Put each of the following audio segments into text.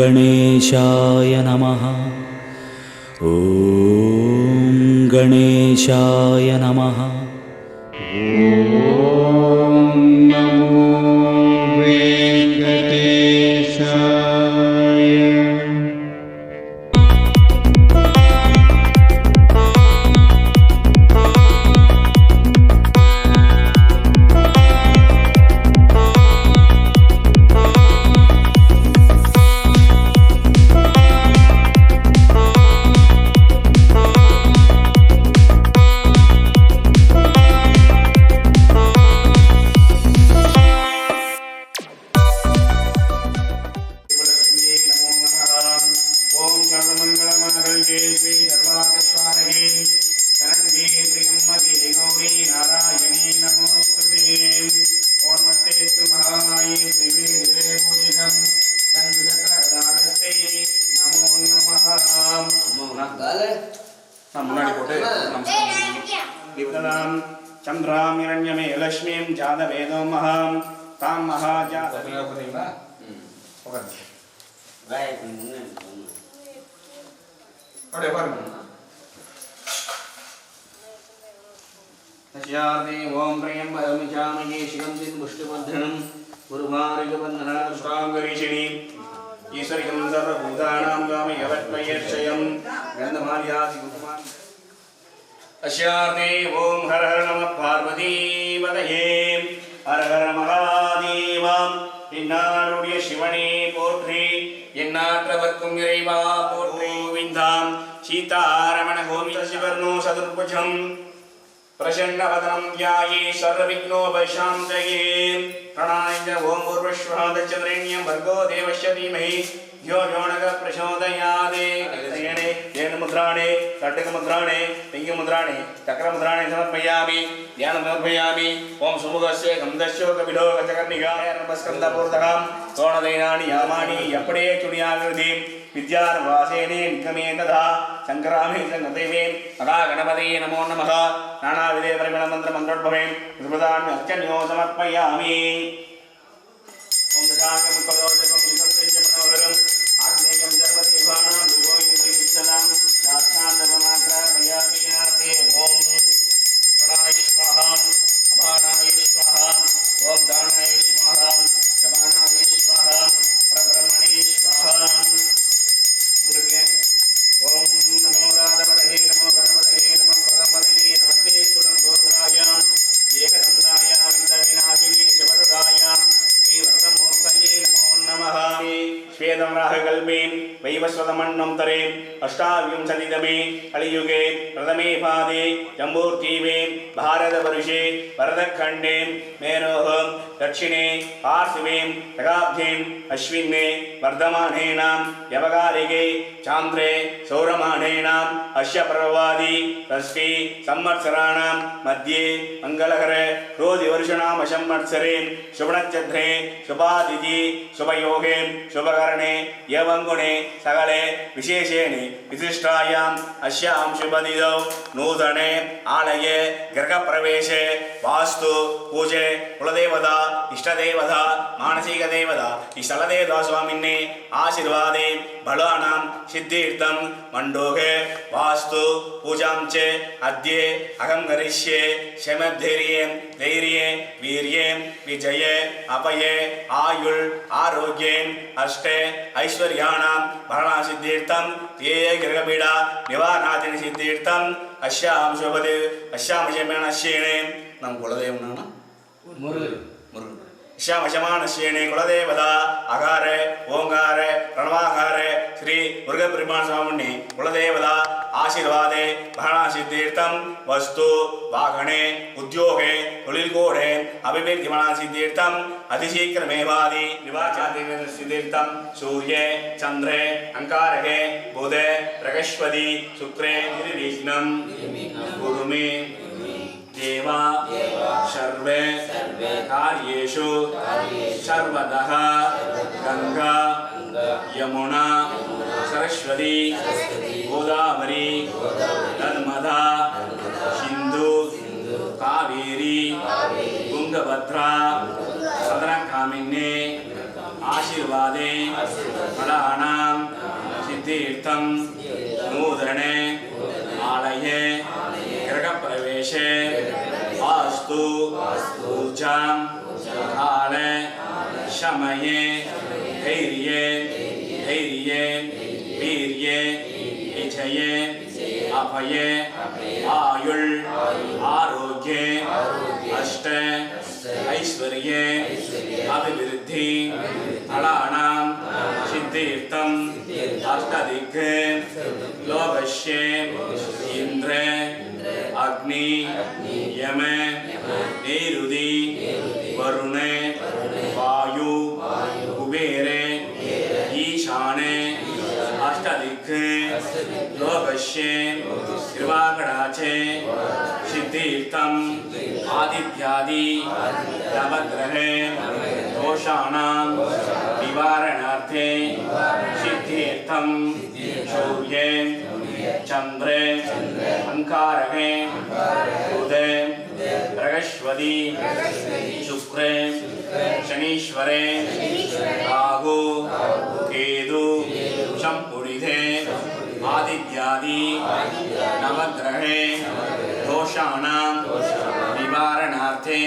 गणेशाय नमः। ॐ गणेशाय नमः। ॐ नमो वेङ्कटेशाय। चंद्राम हिरण्यमे लक्ष्मीं जातवेदो महां तां महाजात तस्यादि ओम प्रियं परमिचामये शिवंदिन मुष्टिबन्धनं गुरुवारिकबन्धनं स्वांगरीषिणी ईश्वरिकं सर्वभूतानां गामयवत्मयेक्षयं गन्धमार्यादि गुरुमान् अश्यादि ओम हर हर नमः पार्वती पतये हर हर महादेव इन्नारुடைய சிவனே போற்றி எண்ணாற்றவர்க்கும் இறைவா போற்றி கோவிந்தாம் சீதாரமண கோவிந்த சிவர்ணோ சதுர்புஜம் प्रसन्नवदनं ध्याये सर्वविघ्नोपशान्तये प्रणाय ओम पूर्वश्वादचन्द्रेण्यं भर्गो देवस्य धीमहि धियो यो नः प्रचोदयात् मुद्राणे तटकमुद्राणे पिङ्गमुद्राणे चक्रमुद्राणे समर्पयामि ध्यानं समर्पयामि ओम सुमुखस्य गन्धस्य कपिलो गजकर्णिकाय नमस्कन्दपूर्धकां सोणदैनानि यामानि यपडे चुनियाकृति विद्यार्वासेने निगमे तथा शंकरामे संगतेवे अगा गणपते नमो नमः नानाविधे परिमलमन्त्र मन्त्रोद्भवे कृपदान् अर्चन्यो समर्पयामि ओम दशांगं कलोजकं जितं मनोहरं आग्नेयं सर्वदेवानां युगो इन्द्रियच्छलां साक्षात्तममात्रमयामि याते ओम प्रणाय स्वाहा अपानाय स्वाहा ओम दानाय स्वाहा समानाय स्वाहा परब्रह्मणे स्वाहा ओम नमो राधपदये नमो गणपतये नमः प्रदमदये नमस्ते सुरं दोदराय एकदन्दाय विघ्नविनाशिने शिवदाय श्रीवरदमूर्तये नमो नमः श्वेतं राहकल्पे वैवस्वतमन्नं तरे अष्टाविंशतितमे कलियुगे प्रथमे पादे जम्बूद्वीपे भारतवर्षे भरतखण्डे मेरोः दक्षिणे पार्श्वे शताब्दीं अश्विने वर्धमानेन यवकालिके चान्द्रे सौरमानेन अस्य प्रवादि तस्मै संवत्सराणां मध्ये मंगलकर रोधिवर्षणाम संवत्सरे शुभनक्षत्रे शुभातिथि शुभयोगे शुभकरणे एवं गुणे सकले विशेषेणे विशिष्टायाम् अस्यां शुभतिथौ नूतने आलये गृहप्रवेशे वास्तु पूजे कुलदेवता इष्टदेवता मानसिक देवता इष्टदेवता स्वामिने आशीर्वादे बलानां सिद्धिर्थं मंडोगे वास्तु पूजां च अद्य अहं करिष्ये शमधैर्ये धैर्ये वीर्ये विजये अपये आयुर् आरोग्ये अष्टे ऐश्वर्याणां भरणसिद्धिर्थं ते गृहपीडा निवारणादिसिद्धिर्थं अस्यां शुभदे अस्यां जमेणश्येणे நம் குலதெய்வம்னா முருகன். முருகன். ஷமசமானஸ்யேனே குலதேவதா அகாரே ஓங்காரே பிரணவாகாரே ஸ்ரீ முருகப்பெருமான் சுவாமினி குலதேவதா ஆசீர்வாதே மரணாசித்தீர்த்தம் வஸ்து வாகனே உத்தியோகே தொழில்கோடே அபிவிருத்தி மரணாசித்தீர்த்தம் அதிசீக்கிரமேவாதி விவாச்சாதீர்த்தம் சூர்யே சந்திரே அங்காரகே புதே பிரகஸ்பதி சுக்ரே நிர்விக்னம் குருமே देवा सर्वे कार्येषु सर्वतः गंगा यमुना सरस्वती गोदावरी नर्मदा सिंधु कावेरी तुंगभद्रा सदनकामिनी आशीर्वादे फलानां सिद्धीर्थं नूतने आलये गृहप्रवेशे वास्तु ऊर्जां काले शमये धैर्ये वीर्ये विजये अभये आयुள் आरोग्ये अष्ट ऐश्वर्ये अभिवृद्धि फलानां सिद्धीर्थं अष्टदिक् लोकस्य इंद्र अग्नि यम निरुति वरुण वायु कुबेरे ईशाने अष्टदिक् लोकस्य कृपाकटाक्षे सिद्धीर्थं आदित्यादि नवग्रहे दोषाणां निवारणार्थे सिद्धीर्थं सूर्ये चंद्रे अंकारके बुधे बृहस्पति शुक्रे शनीश्वरे राहु केतु शंपुरिधे आदित्यादि नवग्रहे दोषाणां निवारणार्थे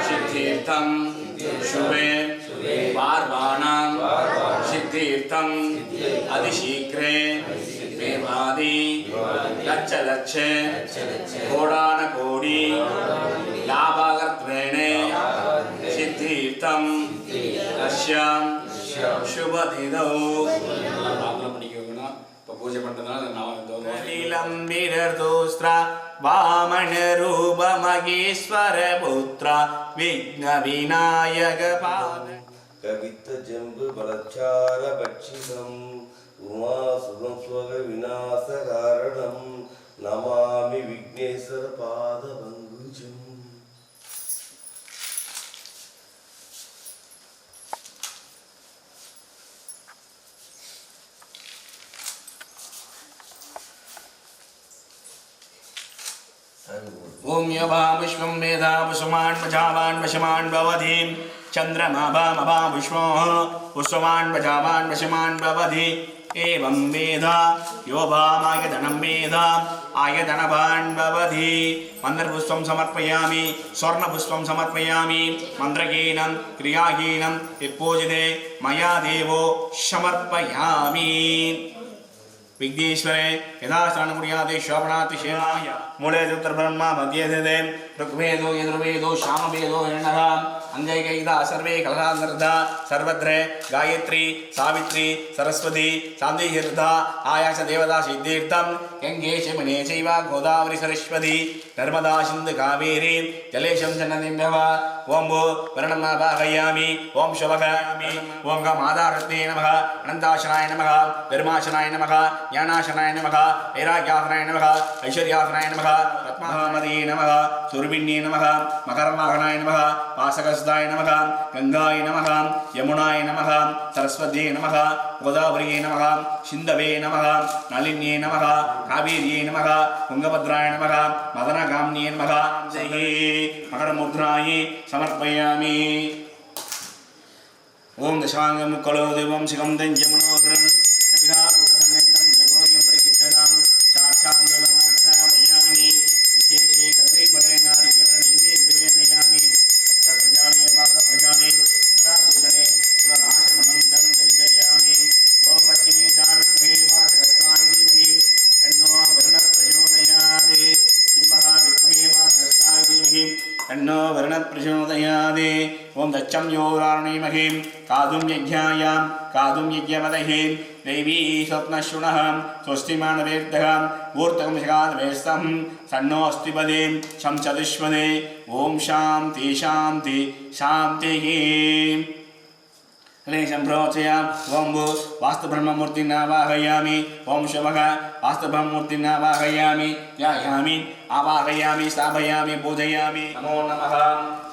सिद्धीर्थं शुभे पार्वाणां सिद्धीर्थं अतिशीघ्रे मेवादि लक्ष लक्ष कोडान कोडी लाभागत्वेन सिद्धीर्थं लक्ष्यं शुभदिनौ பூஜை பண்றதுனால நீலம் வீரதோஸ்திர வாமன ரூப மகேஸ்வர புத்திர விக்ன விநாயக பாத கவித்த ஜம்பு பலச்சார பட்சிதம் உமா சுகம் ஸ்வக விநாச காரணம் நமாமி விக்னேஸ்வர பாத பங்குஜம். ओम यभा विश्वं वेदा वसुमान् वजावान् वशमान् भवति चंद्रमा भामभा विश्वं वसुमान् वजावान् वशमान् भवति एवं वेद यो भामायतनं वेद आयतनवान् भवति मन्त्रपुष्पं समर्पयामि स्वर्णपुष्पं समर्पयामि मन्त्रहीनं क्रियाहीनं यत्पूजिते मया देवो समर्पयामि विघ्नेश्वरे यदा स्नानमुर्यादे शोभनाति शेनाय मूले उत्तरब्रह्मा मध्ये दे ऋग्वेदो यजुर्वेदो सामवेदो हिरण्यः अंगैकैदा सर्वे कलहानर्धा सर्वत्र गायत्री सावित्री सरस्वती शान्तिहीर्धा आयास देवता सिद्धीर्थं गंगे शमने चैव गोदावरी सरस्वती नर्मदा सिन्धु कावेरी जलेशं जन्नतिभ्यः ओम भो वर्णं वाहयामि ओम शुभगामि ओम गमादारत्ने नमः अनन्ताशनाय नमः धर्माशनाय नमः ज्ञानाशनाय नमः वैराग्यासनाय नमः ऐश्वर्यासनाय नमः रत्नामदे नमः सुरभिन्ये नमः मकरवाहनाय नमः वासकस्दाय नमः गंगाय नमः यमुनाय नमः सरस्वत्यै नमः गोदावरी नमः सिन्धवे नमः नलिन्ये नमः कावेर्यै नमः तुंगभद्राय नमः मदनगाम्ये नमः मकरमुद्रायै समर्पयामि ओम दशांगं कलो देवं शिखं दञ्जमनोहरं सविधा पुरसन्निधं देवोयं परिकिच्ඡदां साक्षान्दलमाध्यामयामि विशेषे कदली फले नारिकेलनैवे द्रव्यनयामि अष्टप्रजाले माघप्रजाले प्राभूषणे पुरनाशमनं निर्जयामि ओम वच्चिने जाविद्महे वासकस्ताय धीमहि तन्नो वरुणः प्रचोदयात् जिह्वा विद्महे वासकस्ताय धीमहि तन्नो वर्णप्रचोदयात् ओम दच्छं योराणीमहे कादुं यज्ञायां कादुं यज्ञमदहे देवी स्वप्नशृणः स्वस्तिमानवेद्यः ऊर्तकं शिखाद्वेस्तं सन्नो अस्तिपदे शं चतुष्पदे ओम शान्ति शान्ति शान्तिः लेशं प्रोचयाम ओम भू वास्तुब्रह्ममूर्तिनावाहयामि ओम शुभः वास्तुब्रह्ममूर्तिनावाहयामि ध्यायामि आवाहयामि स्थापयामि पूजयामि नमो नमः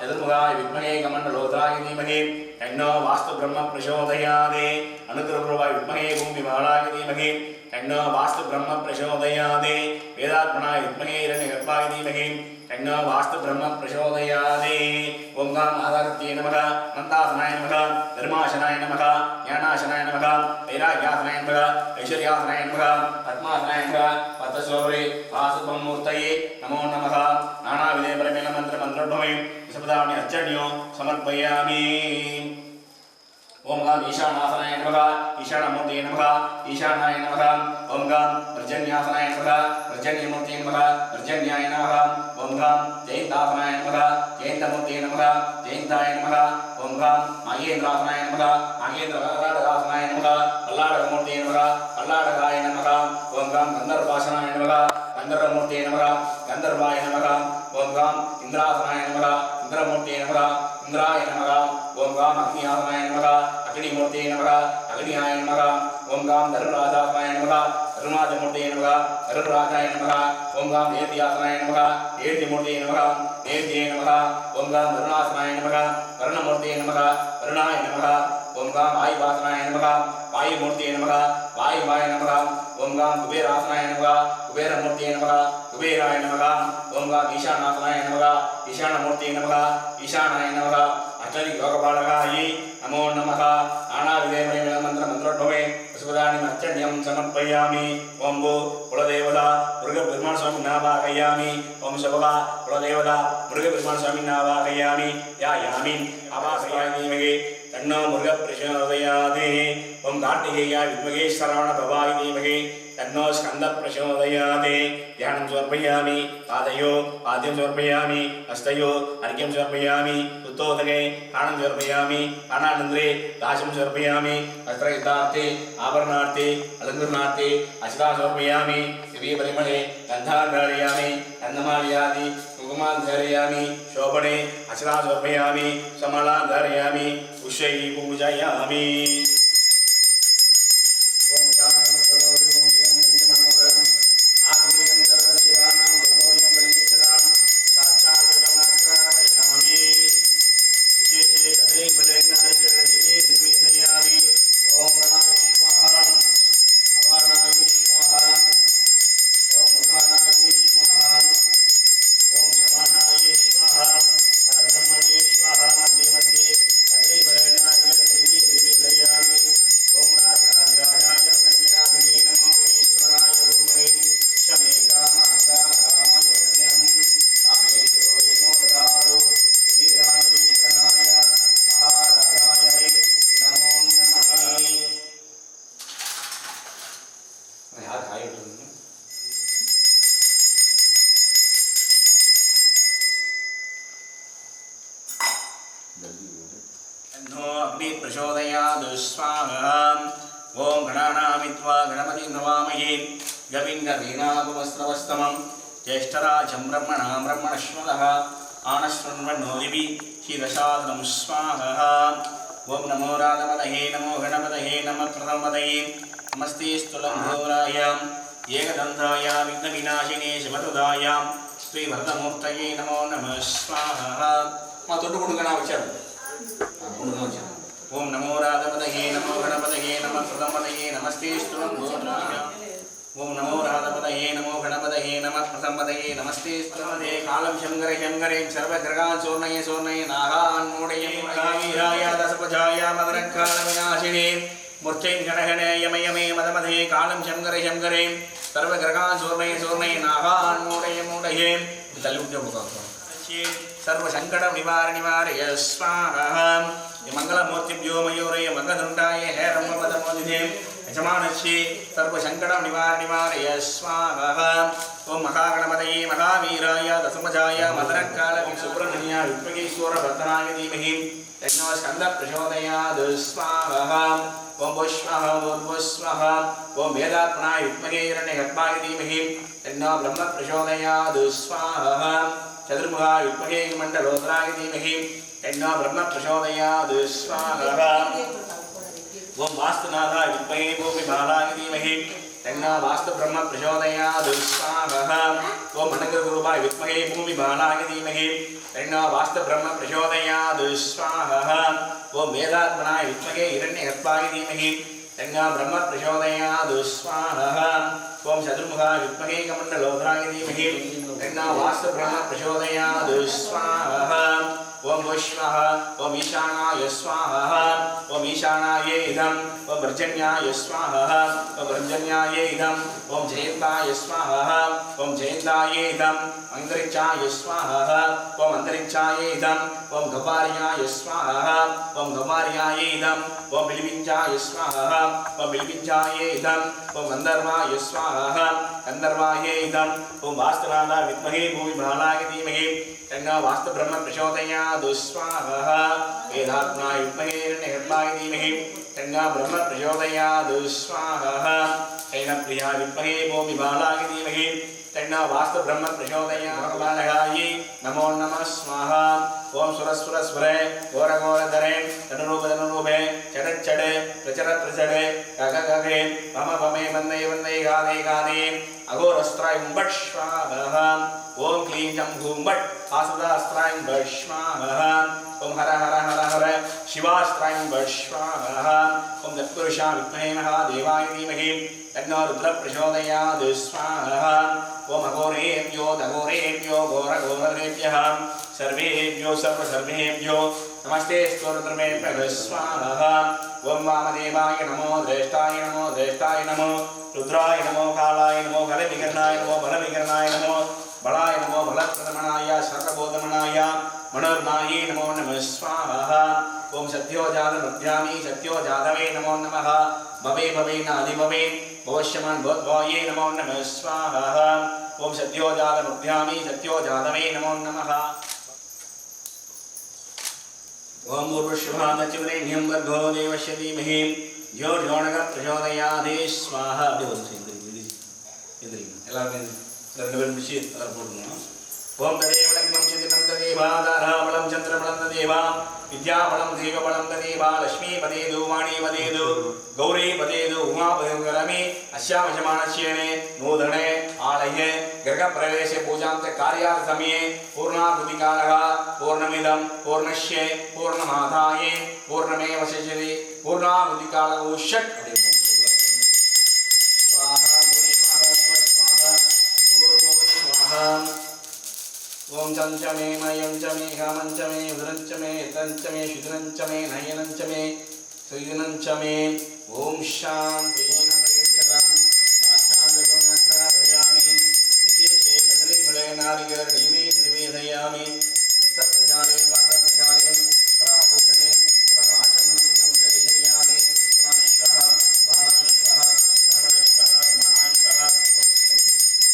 चतुर्मुखाय विद्महे कमण्डलोदराय धीमहि तन्नो वास्तुब्रह्म प्रचोदयात् अनुग्रहप्रभाय विद्महे भूमिबालाय धीमहि तन्नो वास्तुब्रह्म प्रचोदयात् वेदात्मनाय विद्महे हिरण्यगर्भाय धीमहि तन्नो वास्तुब्रह्म प्रचोदयात् ओम गां महागणपतये नमः नन्दासनाय नमः धर्मासनाय नमः ज्ञानासनाय नमः वैराग्यासनाय नमः ऐश्वर्यासनाय नमः पद्मासनाय नमः पद्मस्वरूपे वास्तुब्रह्ममूर्तये नमो नमः नानाविधे परमेलमन्त्रमन्त्रोद्भवे विशपदानि अर्चन्यो समर्पयामि ओम गां ईशानासनाय नमः ईशानमूर्तये नमः ईशानाय नमः ओम गां पर्जन्यासनाय नमः पर्जन्यमूर्तये नमः पर्जन्याय नमः ओम गां जयन्तासनाय नमः जयन्तमूर्तये नमः जयन्ताय नमः ओम गां महेन्द्रासनाय नमः महेन्द्रवरदासनाय नमः अल्लाडमूर्तये नमः अल्लाडगाय नमः ओम गां गन्धर्वासनाय नमः गन्धर्वमूर्तये नमः गन्धर्वाय नमः ओम गां इंद्रासनाय नमः इंद्रमूर्तये नमः इंद्राय नमः ओम गां अग्नियासनाय नमः अग्निमूर्तये नमः अग्नियाय नमः ओम गां धर्मराजासनाय नमः धर्मराजमूर्तये नमः धर्मराजाय नमः ओम गां देव्यासनाय नमः देव्यमूर्तये नमः देव्ये नमः ओम गां वरुणासनाय नमः वरुणमूर्तये नमः वरुणाय नमः ओम गां वायुवासनाय नमः वायुमूर्तये नमः वायुवाय नमः ओम गां कुबेरासनाय नमः कुबेरमूर्तये नमः कुबेराय नमः ओम गां ईशानासनाय नमः ईशानमूर्तये नमः ईशानाय नमः अचरि योगपालकाय नमो नमः नानाविधे मन्त्रमन्त्रोद्भवे पुष्पदानि अर्चन्यं समर्पयामि ओम भू कुलदेवता मुरुगपेरुमाळस्वामिनावाहयामि ओम शवः कुलदेवता मुरुगपेरुमाळस्वामिनावाहयामि यायामि आवाहयामि धीमहि तन्नो मुरुगप्रचोदयात् ओम कार्तिकेयाय विद्महे श्रवणभवाय धीमहि तन्नो स्कन्दप्रचोदयात् ध्यानं समर्पयामि पादयो पाद्यं समर्पयामि हस्तयो अर्घ्यं समर्पयामि उत्तोदके दानं समर्पयामि दानानन्तरे दाशं समर्पयामि वस्त्रयुद्धार्थे आभरणार्थे अलङ्करणार्थे अक्षतां समर्पयामि दिव्यपरिमळे गन्धान् धारयामि गन्धमालयादि कुङ्कुमान् धारयामि शोभने अक्षतां समर्पयामि समलान् धारयामि पुष्पैः पूजयामि ओम गणानामित्वा गणपतिं नमामहे गविन्गवीणापुमस्त्रवस्तमं ज्येष्ठराजं ब्रह्मणां ब्रह्मणस्पदः आनश्वन्वन्नोदिभिः क्षीरसादनं स्वाहा ओम नमो राधपतये नमो गणपतये नमः प्रथमपतये नमस्ते स्तुलम्भोरायां एकदन्ताय विघ्नविनाशिने शिवदुदायां श्रीभरतमूर्तये नमो नमः स्वाहा तोट्टु कोडुंगा विचार ओम नमो राधपतये नमो गणपतये नमः प्रथमपतये नमस्ते स्तुलम्भोरायां ओम नमो राधपतये नमो गणपतये नमः प्रथमपतये नमस्ते स्तुलम्भे कालं शंकरे शंकरे सर्वग्रहान् सोर्णये सोर्णये नागान् मूढये महावीराय दशभुजाय मदनकालविनाशिने मूर्तिं गणगणे यमयमे मदमधे कालं शंकरे शंकरे सर्वग्रहान् सोर्णये सोर्णये नागान् मूढये मूढये सर्वसङ्कटनिवारय स्वाहा मंगलमूर्तिभ्यो मयूरय मंगलदण्डाय हे रम्मपदमोदिते यजमानस्य सर्वसङ्कटं निवारय स्वाहा। ओम महागणपतये महावीराय दशमजाय मदनकालकं सुब्रह्मण्याय विद्महेश्वरवर्धनाय धीमहि तन्नो स्कन्दः प्रचोदयात् स्वाहा। ओम पुष्पः भूर्भुवः ओम वेदात्मनाय विद्महे हिरण्यगर्भाय धीमहि तन्नो ब्रह्म प्रचोदयात् स्वाहा। चतुर्मुखाय विद्महे मण्डलोदराय धीमहि तन्नो ब्रह्म प्रचोदयात् स्वाहा। ओम वास्तुनाथाय विद्महे भूमिबालाय धीमहि तन्नो वास्तु ब्रह्म प्रचोदयात् स्वाहा। ओम अनंतरूपाय विद्महे भूमिबालाय धीमहि तन्नो वास्तु ब्रह्म प्रचोदयात् स्वाहा। ओम वेदात्मनाय विद्महे हिरण्यगर्भाय धीमहि तन्नो ब्रह्म प्रचोदयात् स्वाहा। ओम चतुर्मुखाय विद्महे कमण्डलोदराय धीमहि तन्नो वास्तु ब्रह्म प्रचोदयात् स्वाहा। ओम पुष्पः ओम ईशानाय स्वाहा। ओम ईशानाय इदं ओम पर्जन्याय स्वाहा। ओम पर्जन्याय इदं ओम जयन्ताय स्वाहा। ओम जयन्ताय इदं अंतरिक्षाय स्वाहा। ओम अंतरिक्षाय इदं ओम गवार्याय स्वाहा। ओम गवार्याय इदं ओम बिलिबिञ्जाय स्वाहा। ओम बिलिबिञ्जाय इदं ओम गन्धर्वाय स्वाहा। गन्धर्वाय इदं ओम वास्तुनाथाय विद्महे भूमिबालाय धीमहि तन्नो वास्तु ब्रह्म प्रचोदयात् स्वाहा। वेदात्मनाय विद्महे हिरण्यगर्भाय धीमहि तन्नो ब्रह्म प्रचोदयात् स्वाहा। शैलप्रियाय विद्महे भूमिबालाय धीमहि तन्नो वास्तु ब्रह्म प्रचोदयात् बालकायै नमो नमः स्वाहा। ओम सुरस्वरे घोरघोरधरे तनुरूपे चडच्चडे प्रचरप्रचडे गगगगे मम वमे वन्दे वन्दे गादे गादे अघोरस्त्रायं भट् स्वाहा। ओम क्लीं जं हूं भट् आसुदास्त्रायं भट् स्वाहा। ओम हर हर हर हर शिवास्त्रायं भट् स्वाहा। ओम तत्पुरुषाय विद्महे महादेवाय धीमहि तन्नो रुद्रः प्रचोदयात् स्वाहा। ओम अघोरेभ्यो दघोरेभ्यो घोरघोरधरेभ्यः सर्वेभ्यो सर्वसर्वेभ्यो नमस्ते स्तोत्रमेभ्यः स्वाहा। ओम वामदेवाय नमो ज्येष्ठाय नमो ज्येष्ठाय नमो रुद्राय नमो कालाय नमो बलविकरणाय नमो बलविकरणाय नमो बलाय नमो बलप्रदमनाय सर्वबोधमनाय मनोर्नाय नमो नमः स्वाहा। ओम सत्यो जातमध्यामि सत्यो जातवे नमो नमः भवे भवे नादिभवे भविष्यमान् भूत्वाये नमो नमः स्वाहा। ओम सत्यो जातमध्यामि सत्यो जातवे नमो नमः। ओम ऊर्वश्वादच्युरेण्यं भर्गो देवस्य धीमहि धियो यो नः प्रचोदयात् स्वाहा। ओम तदेव लग्नं चिदिनं तदेव दाराबलं चन्द्रबलं तदेव विद्याबलं देवबलं तदेव लक्ष्मीपदेदु वाणीपदेदु गौरीपदेदु उमापदेदुरमे अस्यामजमानस्येने नूतने आलये गृहप्रवेशे पूजां च कार्यार्थ समये पूर्णाहुतिकालः पूर्णमिदं पूर्णस्य पूर्णमादाय पूर्णमेवशिष्यति पूर्णाहुतिकालः षट् स्वाहा स्वाहा स्वाहा स्वाहा। ओम चंचमे मयंचमे गामंचमे उदरंचमे तंचमे शुद्रंचमे नयनंचमे सुयनंचमे। ओम शांति शांतिक्षतां साक्षात्करणाभयामि विशेषे कदलीफले नारिकेलनिमे निवेदयामि तत्प्रजाले पादप्रजाले पराभूषणे पराचमनं दर्शयामि समाश्वः भाश्वः भानश्वः समाश्वः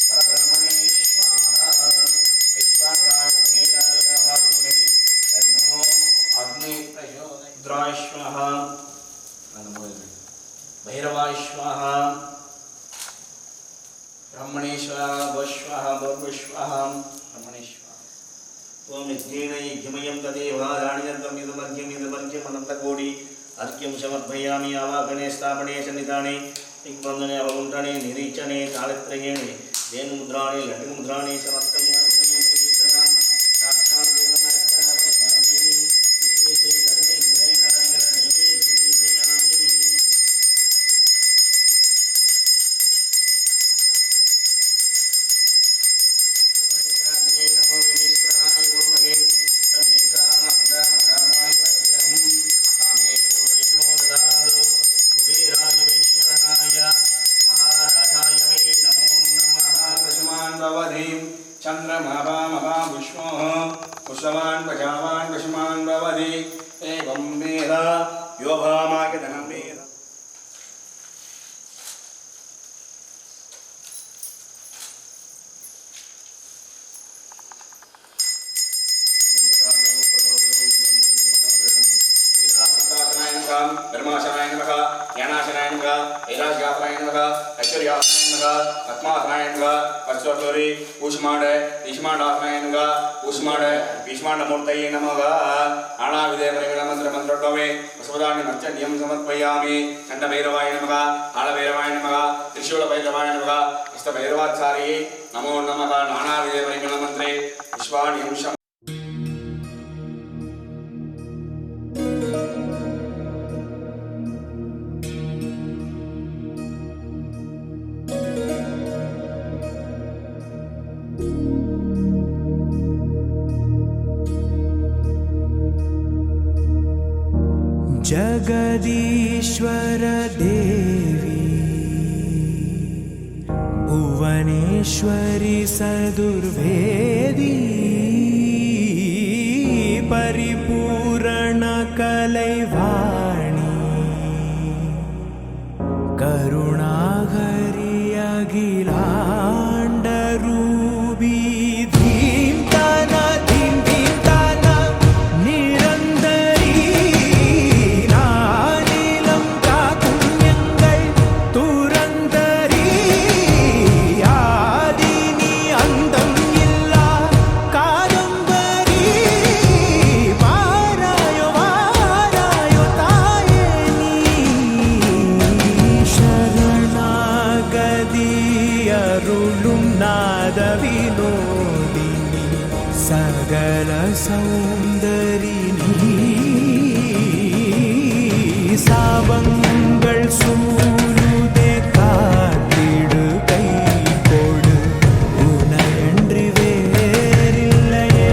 परब्रह्मणे स्वाहा। भैरवाय स्वाहा ब्रह्मणेश्वराय स्वाहा भूर्भुवः ब्रह्मणेश्वराय। ओम यज्ञेन यज्ञमयं तदेव राणियन्तं यदमर्घ्यमनन्तकोटि अर्घ्यं समर्पयामि। आवाहने स्थापने सन्निधाने दिग्बन्धने अवगुण्ठने निरीचने तालत्रयेणे धेनुमुद्राणि लड्डुमुद्राणि समर्पयामि। कुशवान् प्रजावान् पशुमान् भवति एवं वेद यो भामाय धनं वेद। धर्माशनाय नमः ज्ञानाशनाय नमः वैराग्यासनाय नमः ऐश्वर्यासनाय नमः पद्मासनाय नमः वत्सोरी ऊष्माण्ड ईष्माण्डासनाय नमः ऊष्माण्ड भीष्माण्डमूर्तये नमः आणाविदे परिमलमन्त्रमन्त्रोट्टमे वसुधान्य मर्चन्यं समर्पयामि चण्डभैरवाय नमः आलभैरवाय नमः त्रिशूलभैरवाय नमः हस्तभैरवाचार्ये नमो नमः नानाविदे परिमलमन्त्रे विश्वाण्यं जगदीश्वर देवी भुवनेश्वरी सदुर्वेदी परिपूर्ण कलैवाणी करुणाहरि अखिलाण्डरूपी सकल सौंदरिनी सावंगल सूनुदे काटिडु कई कोडु उनयंड्रि वेरिल्लये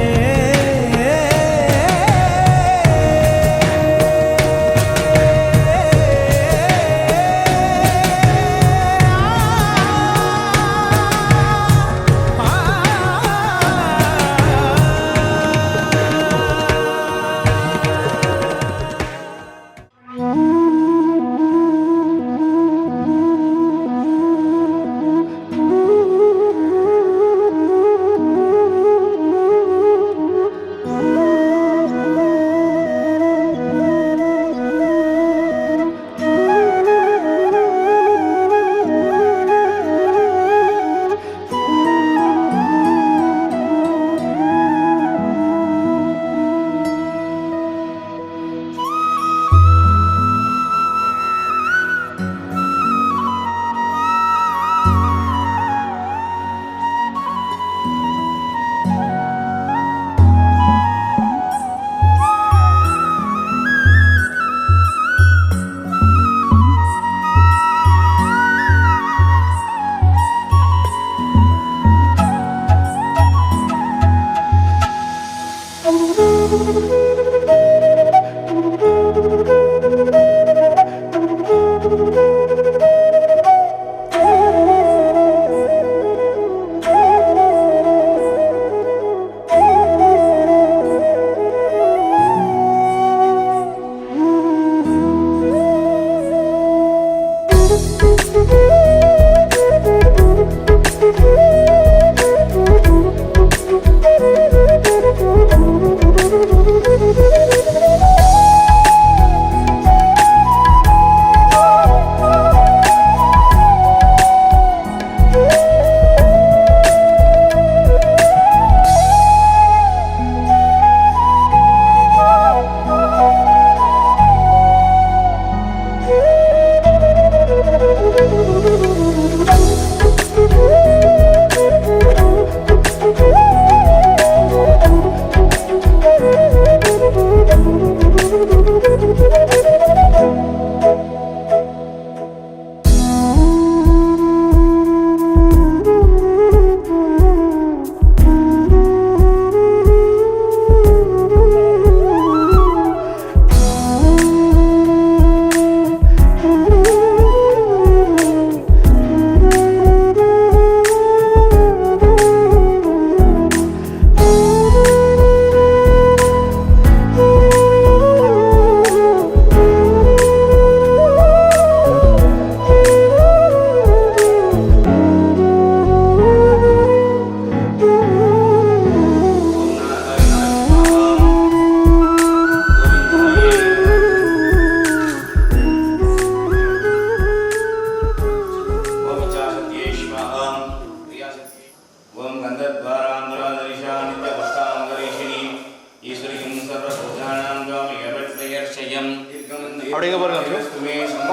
அப்படிங்க பாருங்க.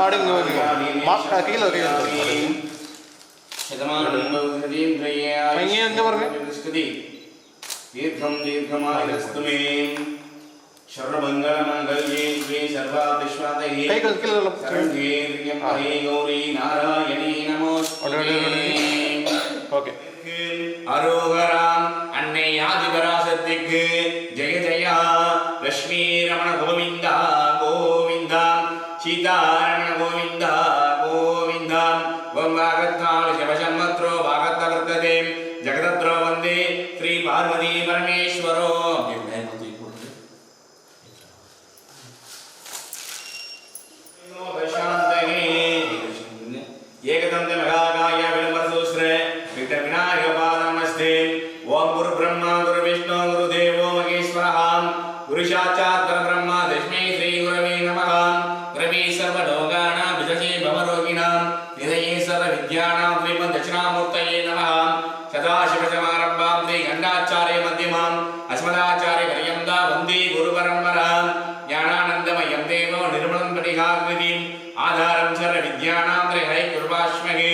அப்படிங்க பாருங்க. கீழே இங்கே அங்கே பாருங்க. தீர்க்கம் தீர்க்கமாயிரஸ்து மே சர்வமங்கலமங்கல்யே ஸ்ரீ சர்வாதிஷ்வாதயே கைகள் கீழே சரண்யேர்யம் ஹரி கௌரி நாராயணி நமோஸ்துதே. ஓகே. அரோகராம் அன்னை ஆதிபராசக்திக்கு ஜெய ஜெயா. லட்சுமி ரமண கோவிந்தா கோவிந்தா. சீதாரமண கோவிந்தா கோவிந்தா. ஓம் வாகத்வால் சிவசன்மத்ரோ வாகத்த வர்த்ததே ஜகதத்ரோ வந்தே ஸ்ரீ பார்வதி பரமேஸ்வரோ. ஏகதந்த மகாகாய விளம்பரசூஸ்ர விக்ட விநாயக பாதமஸ்தே. ஓம் குரு பிரம்மா குரு விஷ்ணு குரு தேவோ மகேஸ்வரः. குரு சாட்சாத் பரபிரம்ம தஸ்மை ஸ்ரீ குரவே நமः. குரவே சர்வலோகானாம் விஜயே பவரோகிணாம் நிதயே சர்வ வித்யானாம் ஸ்ரீமத் தட்சிணாமூர்த்தயே நமः. சதாசிவசமாரம்பாம் ஸ்ரீ கண்டாச்சாரிய மத்தியமாம் அஸ்மதாச்சாரிய பர்யந்தா வந்தே குரு பரம்பராம். ஞானானந்தமயம் தேவோ நிர்மலம் படிகாகிருதிம் ஆதாரம் சர்வ வித்யானாம் ஹரி குருவாஸ்மகே.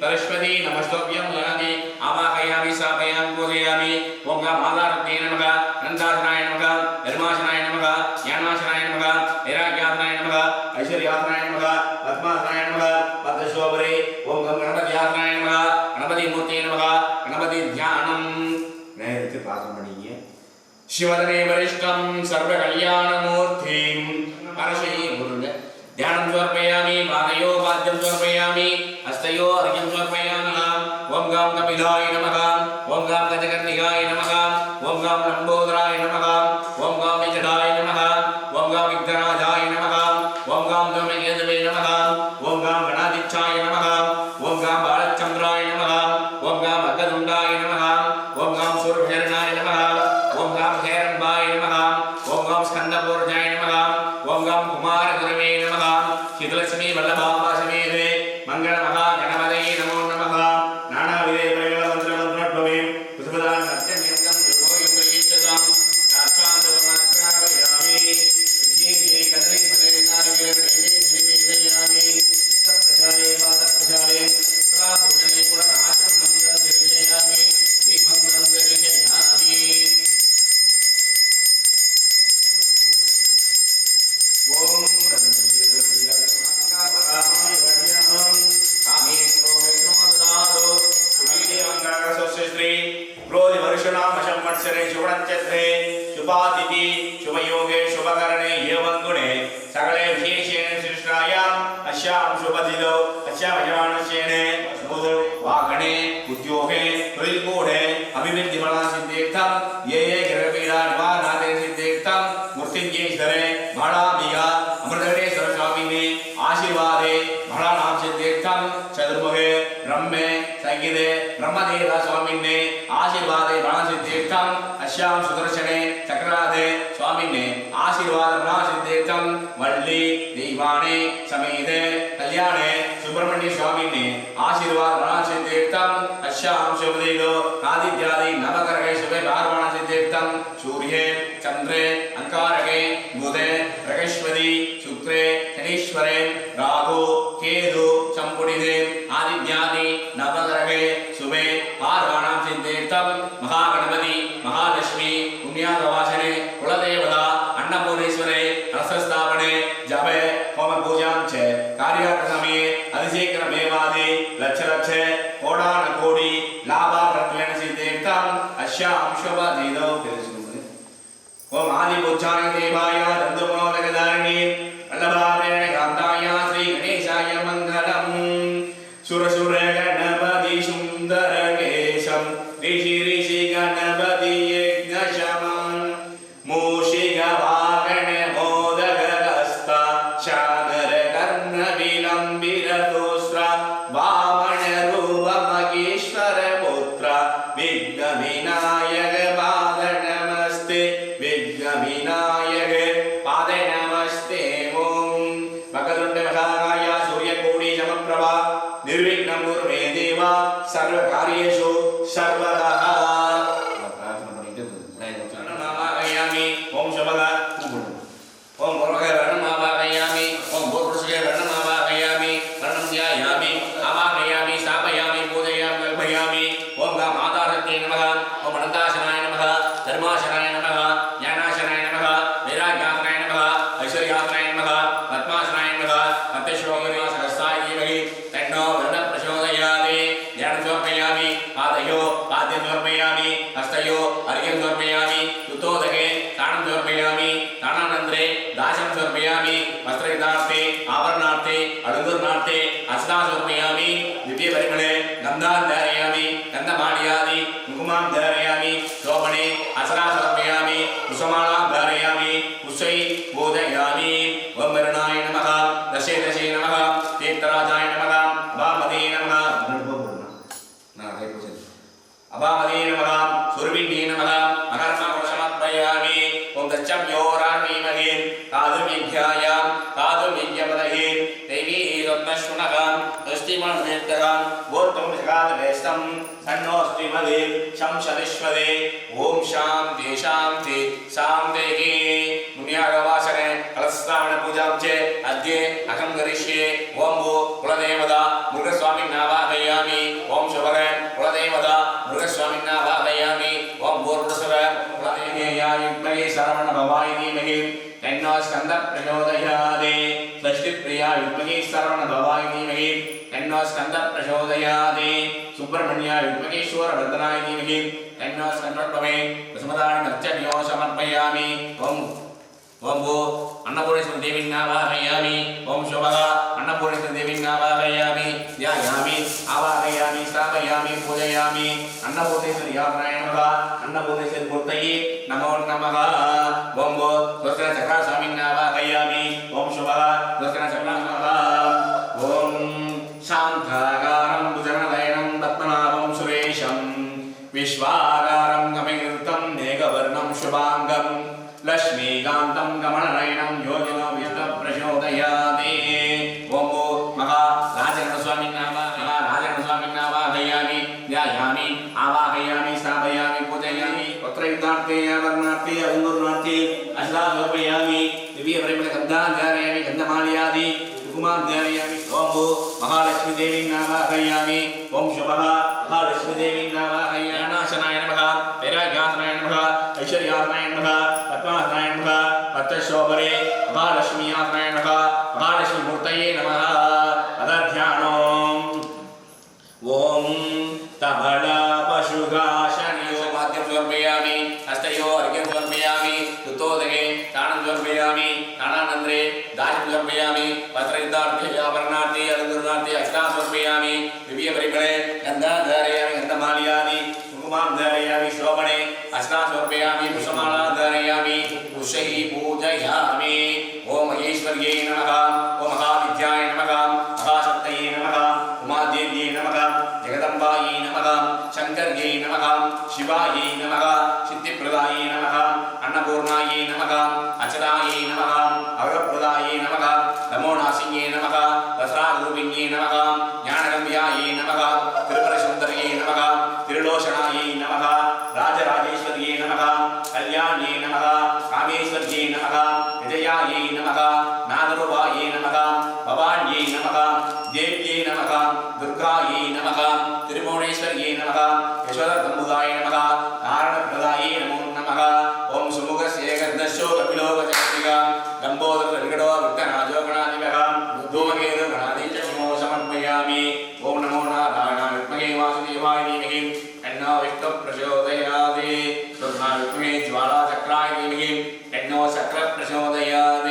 சரஸ்வதி நமஸ்தோப்யம் யானி ஆவாகயாமி சாபயாமி பூஜயாமி. ஓம் மாதாரத்னே நமக அனந்தாசனாய நமக தர்மாசனாய நமக ஞானாசனாய நமக வைராக்யாசனாய நமக ஐஸ்வர்யாசனாய நமக பத்மாசனாய நமக பத்மசோபரே. ஓம் கணபதியாசனாய நமக கணபதி மூர்த்தியே நமக. கணபதி தியானம் நேரத்துக்கு பிரார்த்தனை பண்ணீங்க. சிவதனே வரிஷ்டம் சர்வ கல்யாண மூர்த்திம் அரசே குருங்க. ध्यानं समर्पयामि. पादयो वाद्यं समर्पयामि. हस्तयो अर्घ्यं समर्पयामि. ओम गां कपिलाय नमः. ओम गां गजकर्णिकाय नमः. ओम गां लंबोदराय नमः. ओम गां विजडाय नमः. ओम गां विघ्नराजाय नमः. ओम गां धूमकेतवे नमः. ओम गां गणाधिक्षाय नमः. ओम गां बालचंद्राय नमः. ओम गां अग्गदुंडाय नमः. ओम गां सूर्यभजनाय नमः. ओम गां हेरंबाय नमः. ओम गां स्कंदपूर्जाय नमः. ओम गां कुमारगुरवे नमः. श्रीलक्ष्मी वल्लभाम्बा समेते मंगल महा गणपतये नमो नमः. नानाविधे प्रयोग मंत्र मंत्रोद्भवे पुष्पदान सत्यनियमं दुर्गोयं प्रयच्छतां साक्षात्वमात्रावयामि. विशेषे कदली फले नारिकेल नैवे श्रीमेदयामि. सप्तचारे पादप्रचारे प्रापूजने पुरनाशनं दर्शयामि. दीपं दर्शयामि. ओम शुभातिथि शुभयोगे शुभकरणे एवंगुणे सकले विशेषेण सृष्टायाम् अस्यां शुभदिनो अस्यां यजमानस्येने बुधो वागणे उद्योगे त्रिकूढे अभिवृद्धिफला सिद्धेर्थं ये ये ग्रहपीडा निवारणादे सिद्धेर्थं मूर्तिज्ञेश्वरे भाणाम्बिका अमृतवेश्वर स्वामिने आशीर्वादे भाणानां सिद्धेर्थं चतुर्मुखे ब्रह्मे संगीते ब्रह्मदेव स्वामिने आशीर्वादे भाणसिद्धेर्थं अस्यां सुदर्शने चक्रादे स्वामिने आशीर्वाद भाणसिद्धेर्थं वल्ली दीवाने समेते कल्याणे सुब्रह्मण्य स्वामिने आशीर्वाद भाणसिद्धेर्थं अस्यां शुभदिनो आदित्यादि नवग्रहे शुभे भाणसिद्धेर्थं सूर्ये चंद्रे अंगारके बुधे बृहस्पति शुक्रे शनीश्वरे राहु केतु संपुटिते आदित्यादि नवग्रहे शुभे पार्वाणां सिद्धेर्थं महागणपति महालक्ष्मी पुण्यागवासने कुलदेवता अन्नपूर्णेश्वरे रसस्थापने जपे होम पूजां च कार्याक्रमे अधिशीघ्रमेवादि लक्ष लक्ष कोडान कोटि लाभार्थत्वेन सिद्धेर्थं अस्यां शुभदिनो ओम आदिपूज्याय देवाय दन्तमोदकधारिणे वल्लभाप्रेण कान्ताय श्री गणेशाय मङ्गलम् सुरसुर गणपति सुन्दर केशं ऋषि ऋषि गणपति यज्ञशमं मूषिक वागण मोदक हस्ता शानर कर्ण विलम्बिरतोस्त्र वामन रूप महेश्वर पुत्र विघ्न विनायक पाद नमस्ते विघ्न विनायक पाद नमस्ते ओम भगवन्त महाकाय सूर्यकोटि समप्रभा निर्विघ्नं कुरु मे देव सर्वकार्येषु सर्वदा. ओम शबगा ओम वर्गरणमावाहयामि ओम पुष्पमालां धारयामि पुष्पै बोधयामि ओम वरुणाय नमः दशे दशे नमः तीर्थराजाय नमः अभामदे नमः अभामदे नमः सुरभिन्ये नमः अकर्मकुशमर्पयामि ओम दच्चम्योराणीमहे कादुर्यज्ञायां कादुर्यज्ञपदहे देवी रत्नश्वनः दष्टिमणमेत्तः गोत्रं जगादवेस्तं सन्नोऽस्तिमदे शंशविश्वदे ओम शान्ति शान्ति शान्तिः पुण्यागवासने कलस्नान पूजां च अद्य अहं करिष्ये ओम भो कुलदेवता मृगस्वामिन्नावाहयामि ओम शुभः कुलदेवता मृगस्वामिन्नावाहयामि ओम भूर्भुवः कुलदेवयाय विद्महे शरवणभवाय धीमहि तन्नो स्कन्दः प्रचोदयात् षष्ठीप्रियाय विद्महे शरवणभवाय धीमहि तन्नो स्कन्दः प्रचोदयात् सुब्रह्मण्याय विद्महे ईश्वरवर्धनाय धीमहि तन्नो स्कन्दः प्रचोदयात् प्रसमदानमर्चन्यो समर्पयामि ओम भो अन्नपूर्णेश्वरी देवीन्नावाहयामि ओम शोभः अन्नपूर्णेश्वरी देवीन्नावाहयामि ध्यायामि आवाहयामि स्थापयामि पूजयामि अन्नपूर्णेश्वरी यात्राय नमः अन्नपूर्णेश्वरी मूर्तये नमो नमः ओम भो स्वस्तिनचक्रस्वामिन्नावाहयामि ओम शोभः स्वस्तिनचक्रस्वामिन्नावाहयामि ओम शान्ताकारं भुजनदयनं पद्मनाभं सुरेशं विश्वाकारं गमयृतं मेघवर्णं शुभाङ्गं लक्ष्मीकान्तं कमलनयनं योगिनो विष्णुप्रचोदयात् ओम भो महाराजगणस्वामिन्नावाहयामि ध्यायामि आवाहयामि स्थापयामि पूजयामि पत्रयुक्तार्थे वर्णार्थे अवङ्गुर्णार्थे अष्टाङ्गोपयामि दिव्यपरिमलगन्धाध्यारयामि गन्धमालयादि कुकुमाध्यारयामि ओम भो महालक्ष्मी देवीन्नावाहयामि ओम शुभः महालक्ष्मी देवीन्नावाहयामि नाशनाय नमः वैराग्यासनाय नमः ऐश्वर्यासनाय नमः पद्मासनाय नमः पत्रशोभरे महालक्ष्मीयासनाय नमः महालक्ष्मी मूर्तये नमः अदध्यानम् ओम तबला पशुगाशनियो माध्यम समर्पयामि हस्तयो अर्घ्यं समर्पयामि तुतोदके दानं समर्पयामि दानानन्तरे दानं समर्पयामि पत्रयुक्तार्थे आभरणार्थे अलङ्कृतार्थे अष्टां समर्पयामि दिव्यपरिमळे गन्धाधारयामि गन्धमालयादि कुङ्कुमाधारयामि शोभने अष्टां समर्पयामि पुष्पमालाधारयामि पुष्पैः पूजयामि ओम महेश्वर्यै नमः ओम महाविद्याय नमः महाशक्तये नमः उमादेव्यै नमः जगदम्बायै नमः शङ्कर्यै नमः शिवायै नमः सिद्धिप्रदायै नमः अन्नपूर्णायै नमः अचलायै नमः अवरप्रदायै नमः नमोनासिन्यै नमः दसरारूपिण्यै नमः ज्ञानगम्यायै नमः त्रिपुरसुन्दर्यै नमः त्रिलोचनायै नमः राजराजेश्वर्यै नमः कल्याण्यै नमः कामेश्वर्यै नमः विजयायै नमः नागरूपायै नमः भवान्यै नमः देव्यै नमः दुर्गायै नमः त्रिभुवनेश्वर्यै नमः यशोदर्दम्बुदाय नमः नारायणप्रदायै नमो नमः ओम सुमुखस्य गन्धस्यो कपिलो वचस्तिका लम्बोदर विकटो विघ्नराजो गणाधिपः धूमकेतु गणाधिपः नमो समर्पयामि ओम नमो नारायणाय विद्महे वासुदेवाय धीमहि तन्नो विष्णुः प्रचोदयात् विद्महे ज्वालाचक्राय धीमहि तन्नो चक्रः प्रचोदयात्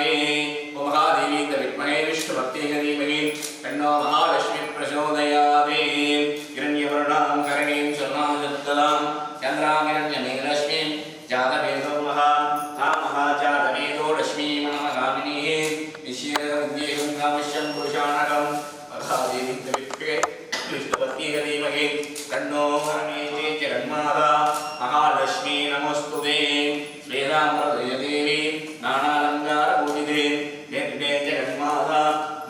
ओम महादेवी विद्महे विष्णुभक्त्यै धीमहि तन्नो महालक्ष्मी प्रचोदयात् हिरण्यवर्णां करणीं स्वर्णां चन्द्रां हिरण्यमेघलक्ष्मीं जातवेदो महाजातवेदो लक्ष्मी मनमगामिनीः विश्वेदविद्येहं कामश्यं पुरुषाणकं महादेवी विष्णुपत्न्यै धीमहि तन्नो हरमेते जगन्माता महालक्ष्मी नमोस्तुते श्रीरामहृदयदेवी नानालङ्कारपूजिते वेङ्कटे जगन्माता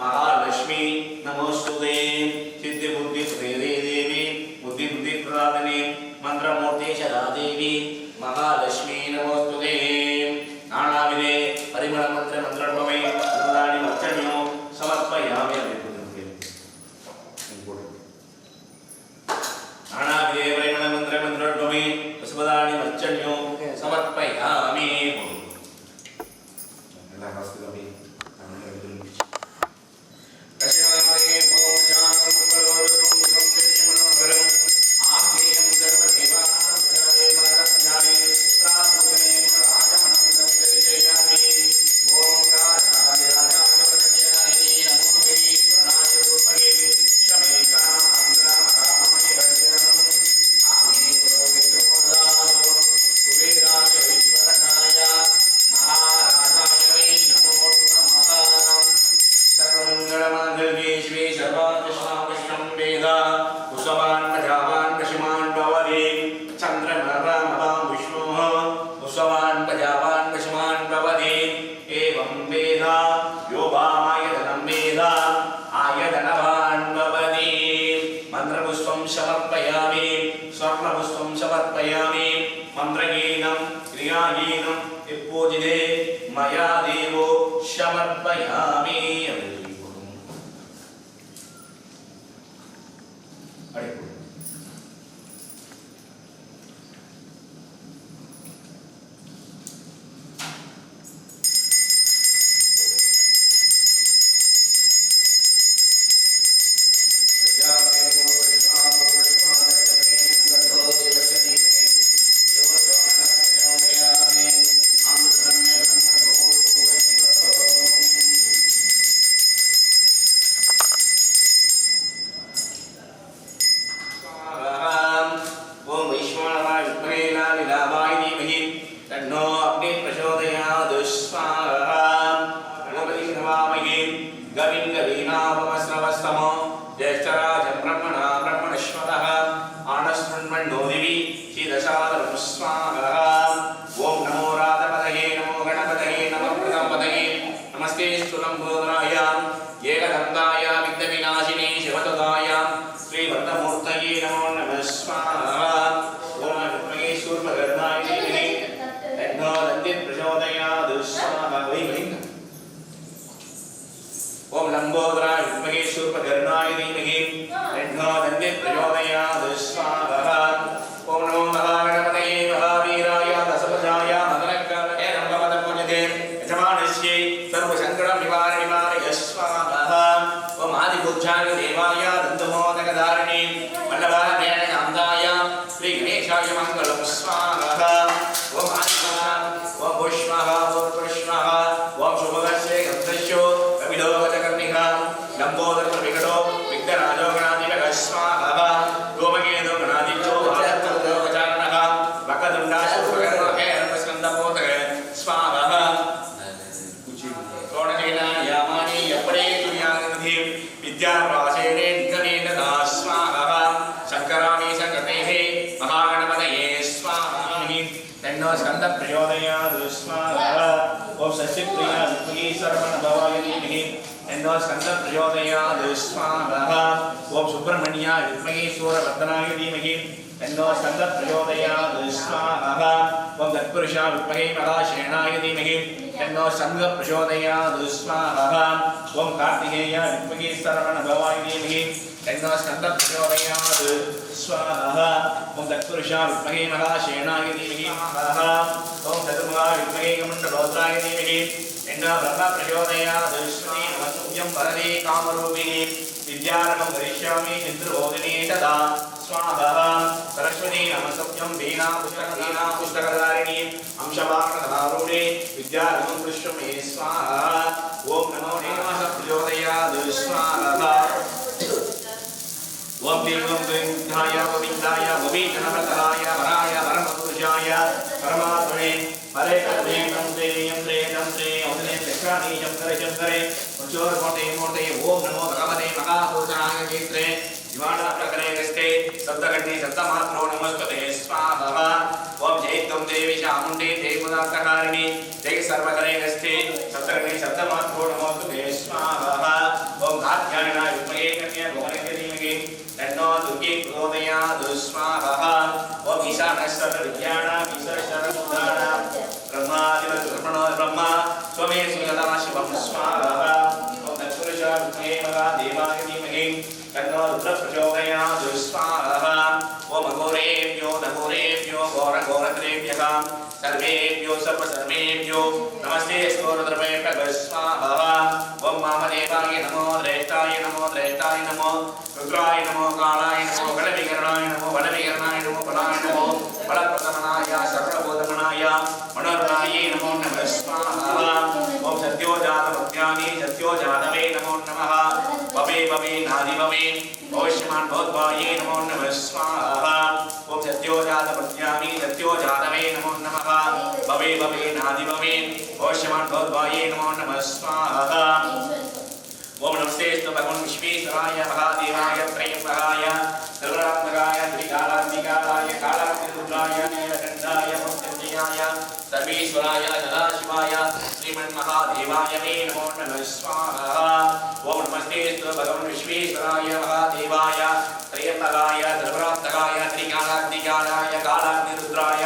महालक्ष्मी नमोस्तुते सिद्धिबुद्धिप्रदे देवी बुद्धिबुद्धिप्रदादिने मंत्रमूर्ति सदादेवी महालक्ष्मी नमोस्तुते नानाविधे परिमलमन्त्र मन्त्रणमय सुदानि मर्चन्यो समर्पयामि नानाविधे परिमलमन्त्र मन्त्रणमय सुदानि मर्चन्यो समर्पयामि पुष्पवान् प्रजावान् पशुमान् भवति एवं वेद यो वामायतनं वेद आयतनवान् भवति मन्त्रपुष्पं समर्पयामि स्वर्णपुष्पं समर्पयामि मन्त्रगीतं क्रियागीतं पूजिते मया देवो समर्पयामि ओम लंबोदराय विद्महे शूर्पकर्णाय धीमहि तन्नो दन्ति प्रचोदयात् स्वाहा ओम नमो महागणपतये महावीराय दशभुजाय मदनकालये नमः पूज्यते यजमानस्यै सर्वसङ्कटनिवारणाय स्वाहा ओम आदिपूज्याय देवाय दन्तमोदकधारिणे वल्लभाय कान्ताय श्री गणेशाय मङ्गलं स्वाहा ओम आदिपूज्याय ओम पुष्पः पुष्पः ओम शुभगस्य गन्धस्यो लंबोदर विकटो विघ्नराजो गणाधिपः स्वाहा गोमकेतो गणाधिपो वालकचारणः वक्रतुण्डः शुभकर्णः स्कन्दपोतः स्वाहा कोणनेन यामानि यपडे तुर्यानिधि विद्याप्रासेने निगमेन स्वाहा शङ्कराणि शङ्करतेः महागणपतये स्वाहा तन्नो स्कन्द प्रचोदयात् स्वाहा ओम सस्यप्रिया विद्महे सर्वणभवाय धीमहि तन्नो स्कन्द प्रचोदयात् स्वाहा ओम सुब्रह्मण्याय विद्महे सूरवर्धनाय धीमहि तन्नो स्कन्द प्रचोदयात् स्वाहा ओम तत्पुरुषाय विद्महे महाशयनाय धीमहि तन्नो स्कन्द प्रचोदयात् स्वाहा ओम कार्तिकेयाय विद्महे सर्वणभवाय धीमहि तन्नो स्कन्द प्रचोदयात् स्वाहा ओम तत्पुरुषाय विद्महे महाशयनाय धीमहि स्वाहा ओम चतुर्मुखाय विद्महे कमण्डलोदराय धीमहि तन्नो ब्रह्म प्रचोदयात् श्री नमस्तुभ्यं वरदे कामरूपिणे विद्यारम्भं करिष्यामि चन्द्रबोधिने तदा स्वाहा सरस्वती नमस्तुभ्यं वीणा पुस्तकधारिणी अंशवाहनधारूढे विद्यारम्भं करिष्यामि स्वाहा ओम नमो देवाय प्रचोदयात् स्वाहा ओम देवं गोविन्दाय गोविन्दनवतराय वराय परमपुरुषाय परमात्मने हरे कल्पे नमस्ते यन्त्रे तन्त्रे औदने चक्राणि शङ्करे उच्चोर्मोटे मोटे ओम नमो भगवते महापुरुषाय चैत्रे जीवाणप्रकरे गस्ते सप्तकण्ठे सप्तमात्रो नमस्ते स्वाहा ओम जय त्वं देवी चामुण्डे जय मुदान्तकारिणि जय सर्वकरे गस्ते सप्तकण्ठे सप्तमात्रो नमस्ते स्वाहा ओम कात्यायनाय विद्महे कन्या भुवनस्य धीमहि तन्नो दुर्गे प्रचोदयात् स्वाहा ओम ईशानस्य विद्यानाम् ईश्वरशरणमुदानाम् ब्रह्मादिवद्ब्रह्मणो ब्रह्मा स्वमे सुगता शिवं स्वाहा ओम तत्पुरुषाय विद्महे महादेवाय धीमहि तन्नो रुद्र प्रचोदयात् स्वाहा ओम अघोरेभ्यो नघोरेभ्यो घोरघोरत्रेभ्यः सर्वेभ्यो सर्वसर्वेभ्यो नमस्ते स्कोरद्रवेभ्यः स्वाहा ओम वामदेवाय नमो द्रेष्ठाय नमो रुद्राय नमो कालाय नमो बलविकरणाय नमो बलाय नमो बलप्रदमनाय सर्वबोधमनाय मनोरणाय नमो नमः स्वाहा ओम सत्योजातमत्यानि सत्योजातवे नमो नमः भवे नादिभवे ओष्मान् भवद्वाये नमो नमः स्वाहा ओम सत्योजातमत्यानि सत्योजातवे नमो नमः भवे नादिभवे ओष्मान् भवद्वाये नमो नमः स्वाहा ओम नमस्ते भगवान विश्वेश्वराय महादेवाय त्रयंबकाय सर्वात्मकाय त्रिकालात्मिकाय कालात्मिरुद्राय नीलकण्ठाय मृत्युंजयाय सर्वेश्वराय सदाशिवाय श्रीमन्महादेवाय मे नमो नमः स्वाहा। ओम नमस्ते भगवान् विश्वेश्वराय महादेवाय त्र्यंबकाय त्रिपुरान्तकाय त्रिकालाग्निकालाय कालाग्निरुद्राय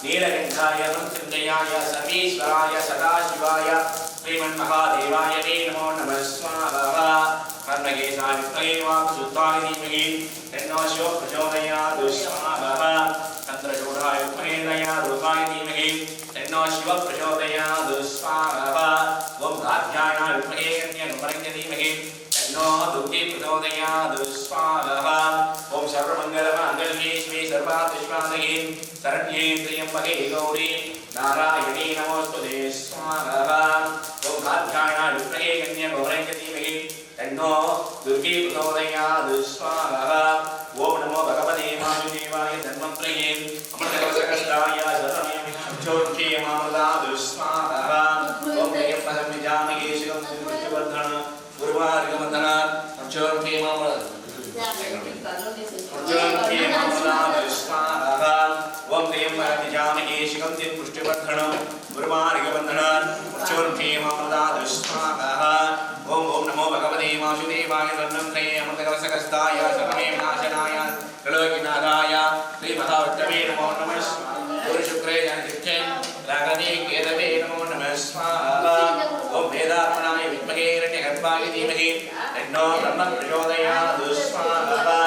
नीलकण्ठाय मृत्युञ्जयाय सर्वेश्वराय सदाशिवाय श्रीमन्महादेवाय मे नमो नमः स्वाहा। कर्णकेशाय विद्महे वाक्शुद्धाय धीमहि तन्नो शिवः प्रचोदयात् स्वाहा। चन्द्रचूडाय विद्महे दयारूपाय धीमहि तन्नो शिवः प्रचोदयात् स्वाहा। ओम कात्यायनाय विद्महे कन्याकुमारीं धीमहि तन्नो दुर्गे प्रचोदयात् स्वाहा। ओम सर्वमङ्गलमाङ्गल्ये शिवे सर्वार्थसाधके शरण्ये त्र्यम्बके गौरी नारायणी नमोस्तुते स्वाहा। ओम कात्यायनाय विद्महे कन्याकुमारीं धीमहि तन्नो दुर्गे प्रचोदयात् स्वाहा। ओम नमो भगवते वासुदेवाय धन्वन्त्रये अमृतकलशकस्ताय शरणमयमिच्छोर्चेयमामृतात् स्वाहा। ओम जयपदं विजामहे शिवं सुवर्धन गुरुवार्गवन्दन अक्षोर्चेयमामृतात् स्वाहा। ओम जयपदं विजामहे शिवं पुष्टिवर्धन गुरुवार्गवन्दन अक्षोर्चेयमामृतात् स्वाहा। ओम ओम नमो भगवते वासुदेवाय धन्वन्त्रये अमृतकलशकस्ताय शरणमयविनाशनाय त्रिलोकीनाथाय श्रीमहाविष्णवे नमो नमः गुरुशुक्रे जनिष्ठे रागदे केतवे नमो नमः स्वाहा। ओम वेदात्मनाय विद्महे हिरण्यगर्भाय धीमहि तन्नो ब्रह्म प्रचोदयात् स्वाहा।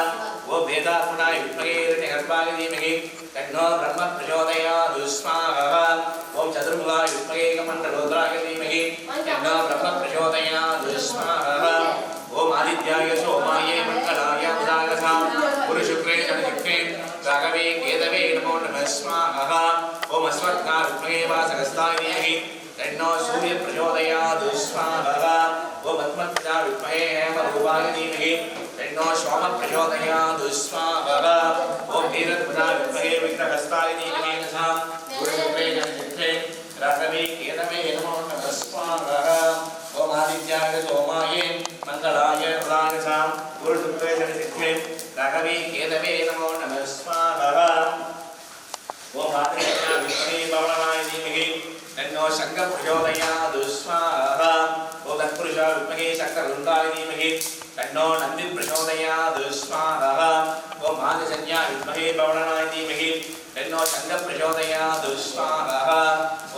ओम वेदात्मनाय विद्महे हिरण्यगर्भाय धीमहि तन्नो ब्रह्म प्रचोदयात् स्वाहा। ओम चतुर्मुखाय विद्महे कमण्डलोदराय धीमहि तन्नो ब्रह्म प्रचोदयात् स्वाहा। ओम आदित्याय सोमाय मंगलाय बुधाय गुरुशुक्रे जनिष्ठे राघवे केतवे नमो नमः स्वाहा। ओम अश्वत्थाय विद्महे वासगस्ताय धीमहि तन्नो सूर्य प्रचोदयात् स्वाहा। ओम पद्मजाय विद्महे हेमरूपाय धीमहि तन्नो सोम प्रचोदयात् स्वाहा। ओम वीरध्वजाय विद्महे विघ्नहस्ताय धीमहि गुरुशुक्रे जनिष्ठे राघवे केतवे नमो नमः स्वाहा। ओम आदित्याय सोमाय मंगलाय बुधाय गुरुशुक्रे जनिष्ठे राघवे केतवे नमो नमः स्वाहा। ओम आदित्याय विद्महे पवनाय धीमहि तन्नो शंकर प्रचोदयात् स्वाहा। ओम तत्पुरुषाय विद्महे शंकररुद्राय धीमहि तन्नो नंदि प्रचोदयात् स्वाहा। ओम आदिशन्याय विद्महे पवनाय धीमहि तन्नो शंकर प्रचोदयात् स्वाहा।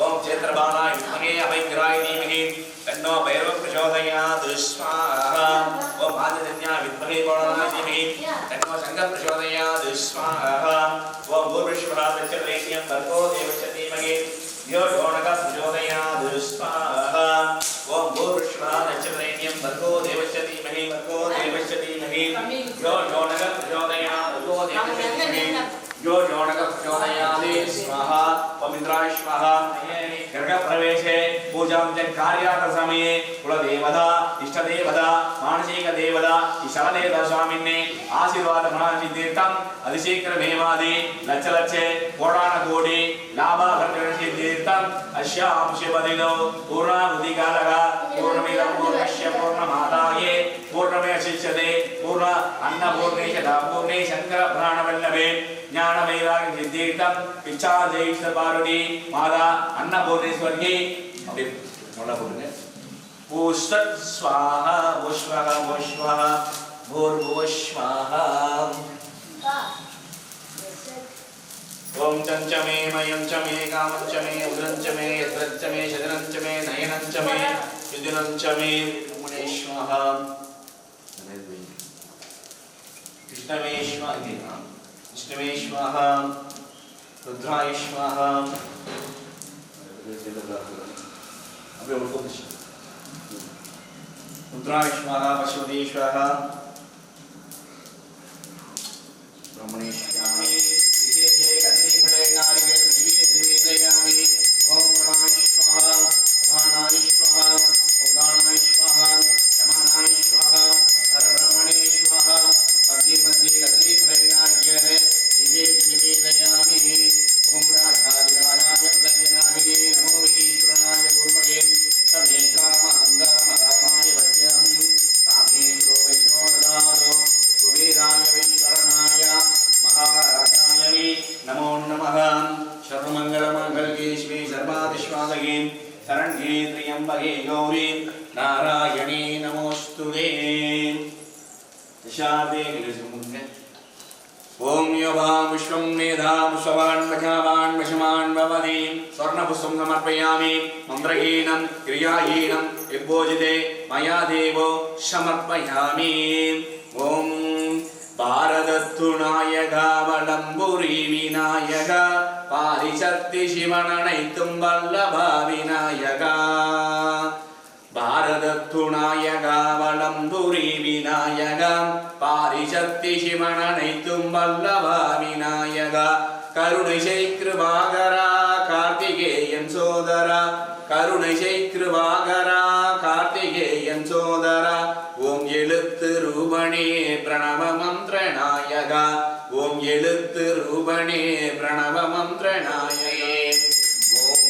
ओम चैत्रबालाय विद्महे अभयंकराय धीमहि तन्नो भैरव प्रचोदयात् स्वाहा। ओम आदिशन्याय विद्महे पवनाय धीमहि तन्नो शंकर प्रचोदयात् स्वाहा। ओम भूर्भुवः तच्चरेण्यं भर्गो देवस्य धीमहि यो योनकः प्रचोदयात् स्वाहा। ओम भूर्भुवः तच्चरेण्यं भर्गो देवस्य धीमहि यो योनकः प्रचोदयात् यो योनकः प्रचोदयात् स्वाहा। ओम इंद्राय स्वाहा। गर्भप्रवेशे पूजां च कार्यार्थ समये कुलदेवता इष्टदेवता मानसिक देवता ईशवदेवता स्वामिन्ने आशीर्वाद मनासिद्धीर्थं अधिशीघ्रमेवादि लक्षलक्षे कोटानकोटि लाभाभर्गसिद्धीर्थं अस्यां शिवदिनो पूर्णाहुतिकालः पूर्णमिदं पूर्णस्य पूर्णमादाये पूर्णमेवशिष्यते पूर्ण अन्नपूर्णेशदा पूर्णे शङ्करप्राणवल्लभे ज्ञानवैराग्यसिद्धीर्थं इच्छाजयिष्ठपार्वती माता अन्नपूर्णेश्वरी पुष्ट स्वाहा वुष्वः वुष्वः भूर्भुवः स्वाहा। ओम चंच मे मयं च मे कामं च मे उदरं च मे यत्रं च मे शरीरं च मे नयनं च मे युदिनं च मे मुने स्वाहा। कृष्णवे स्वाहा विष्णवे स्वाहा रुद्राय स्वाहा। रुद्राय स्वाहा पशुपते स्वाहा ब्रह्मणे स्वाहा। विशेषे गन्धीफले नारिकेल निवेदयामि। ओम प्राणाय स्वाहा अपानाय स्वाहा उदानाय स्वाहा यमानाय स्वाहा हरब्रह्मणे स्वाहा। मध्ये मध्ये गन्धीफले नारिकेल निवेदयामि। ओम राजाधिराजाय प्रदयनाभिने नमो ईश्वराय गुरुमहे समेत्रामाङ्गामरामाय वद्यं कामेश्वरो वैष्णो ददारो कुबेराय वैश्वरणाय महाराज सर्वादिश्वादगे शरण्ये त्र्यम्बके गौरी नारायणे नमोस्तुते दशादे गिरिसुमुखे ओम योभां विश्वं मेधां विश्ववान् वचावान् वशमान् भवति स्वर्णपुष्पं समर्पयामि मन्त्रहीनं क्रियाहीनं यद्भोजिते मया देवो समर्पयामि ओम भारतत्तुनायकावलम्बुरी विनायक पारिशक्ति शिवननैतुं वल्लभा विनायक भारतत्तुनायकावलम्बुरी विनायक पारिशक्ति शिवननैतुं वल्लभा विनायक करुणैकृपाकरा कार्तिकेयन् सोदरा करुणैकृपाकरा कार्तिकेयन् सोदरा ओम எழுத்து ரூபணே பிரணவ மந்திரநாயக ஓம் எழுத்து ரூபணே பிரணவ மந்திரநாயகே ஓம்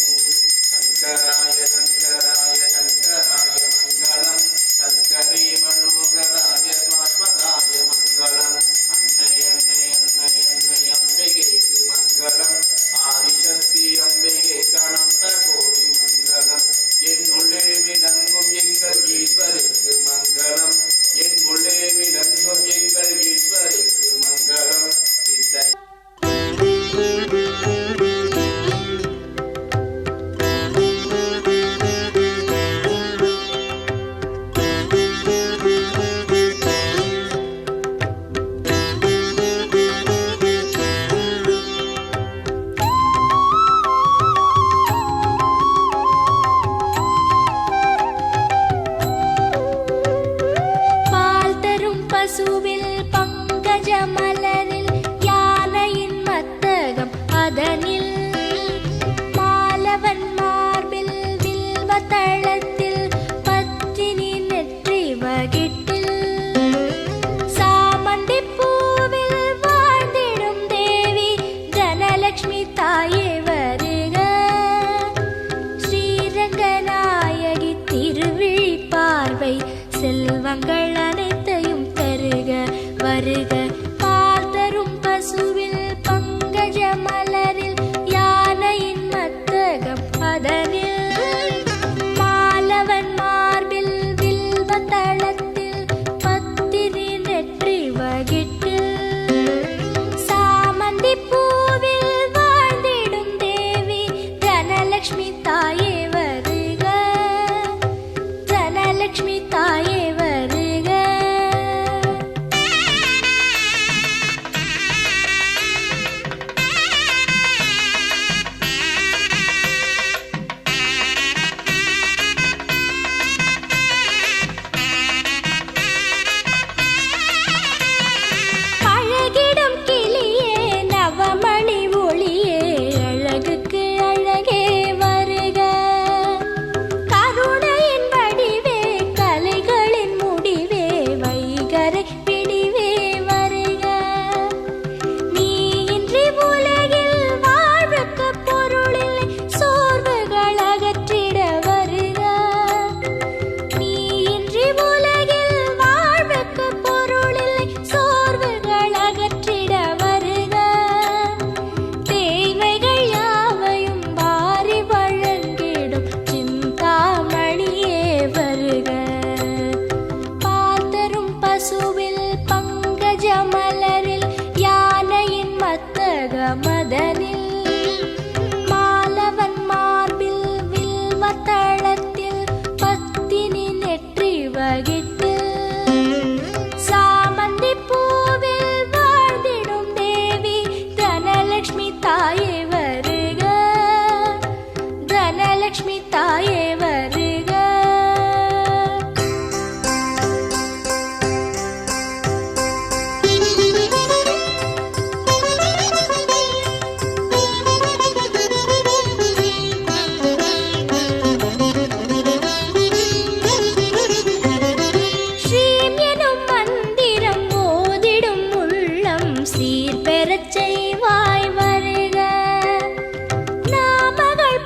சங்கராய சங்கராய சங்கராய மங்களம் சங்கரி மனோகராய ஸ்வாஸ்வதாய மங்களம் அன்னை அன்னை அன்னை அன்னை அம்பிகைக்கு மங்களம் ஆதிசக்தி அம்பிகை கணந்த கோடி மங்களம் என்னுள்ளே விளங்கும் எங்கள் ஈஸ்வரிக்கு மங்களம் என்னுள்ளே விளங்கும் எங்கள் ஈஸ்வரிக்கு மங்களம் பசுவில் பங்கஜ மலரில் யானையின் மத்தகம் அதனில் மாலவன் மார்பில் வில்வ தளத்தில் பத்தினி நெற்றி வகிட்டில் சாமந்தி பூவில் வாழ்ந்திடும் தேவி தனலட்சுமி தாயே வருக ஸ்ரீரங்கநாயகி திருவிழி பார்வை செல்வங்கள் அனைத்தையும் வருக பார்த்தரும் பசுவில் பங்கஜ மலரில் யானையின் மத்தகம் அதனில் மாலவன் மார்பில் வில்வ தளத்தில் பத்தினி நெற்றி வகிட்டில் சாமந்தி பூவில் வாழ்ந்திடும் தேவி தனலட்சுமி தாயே வருக தனலட்சுமி தாயே வருக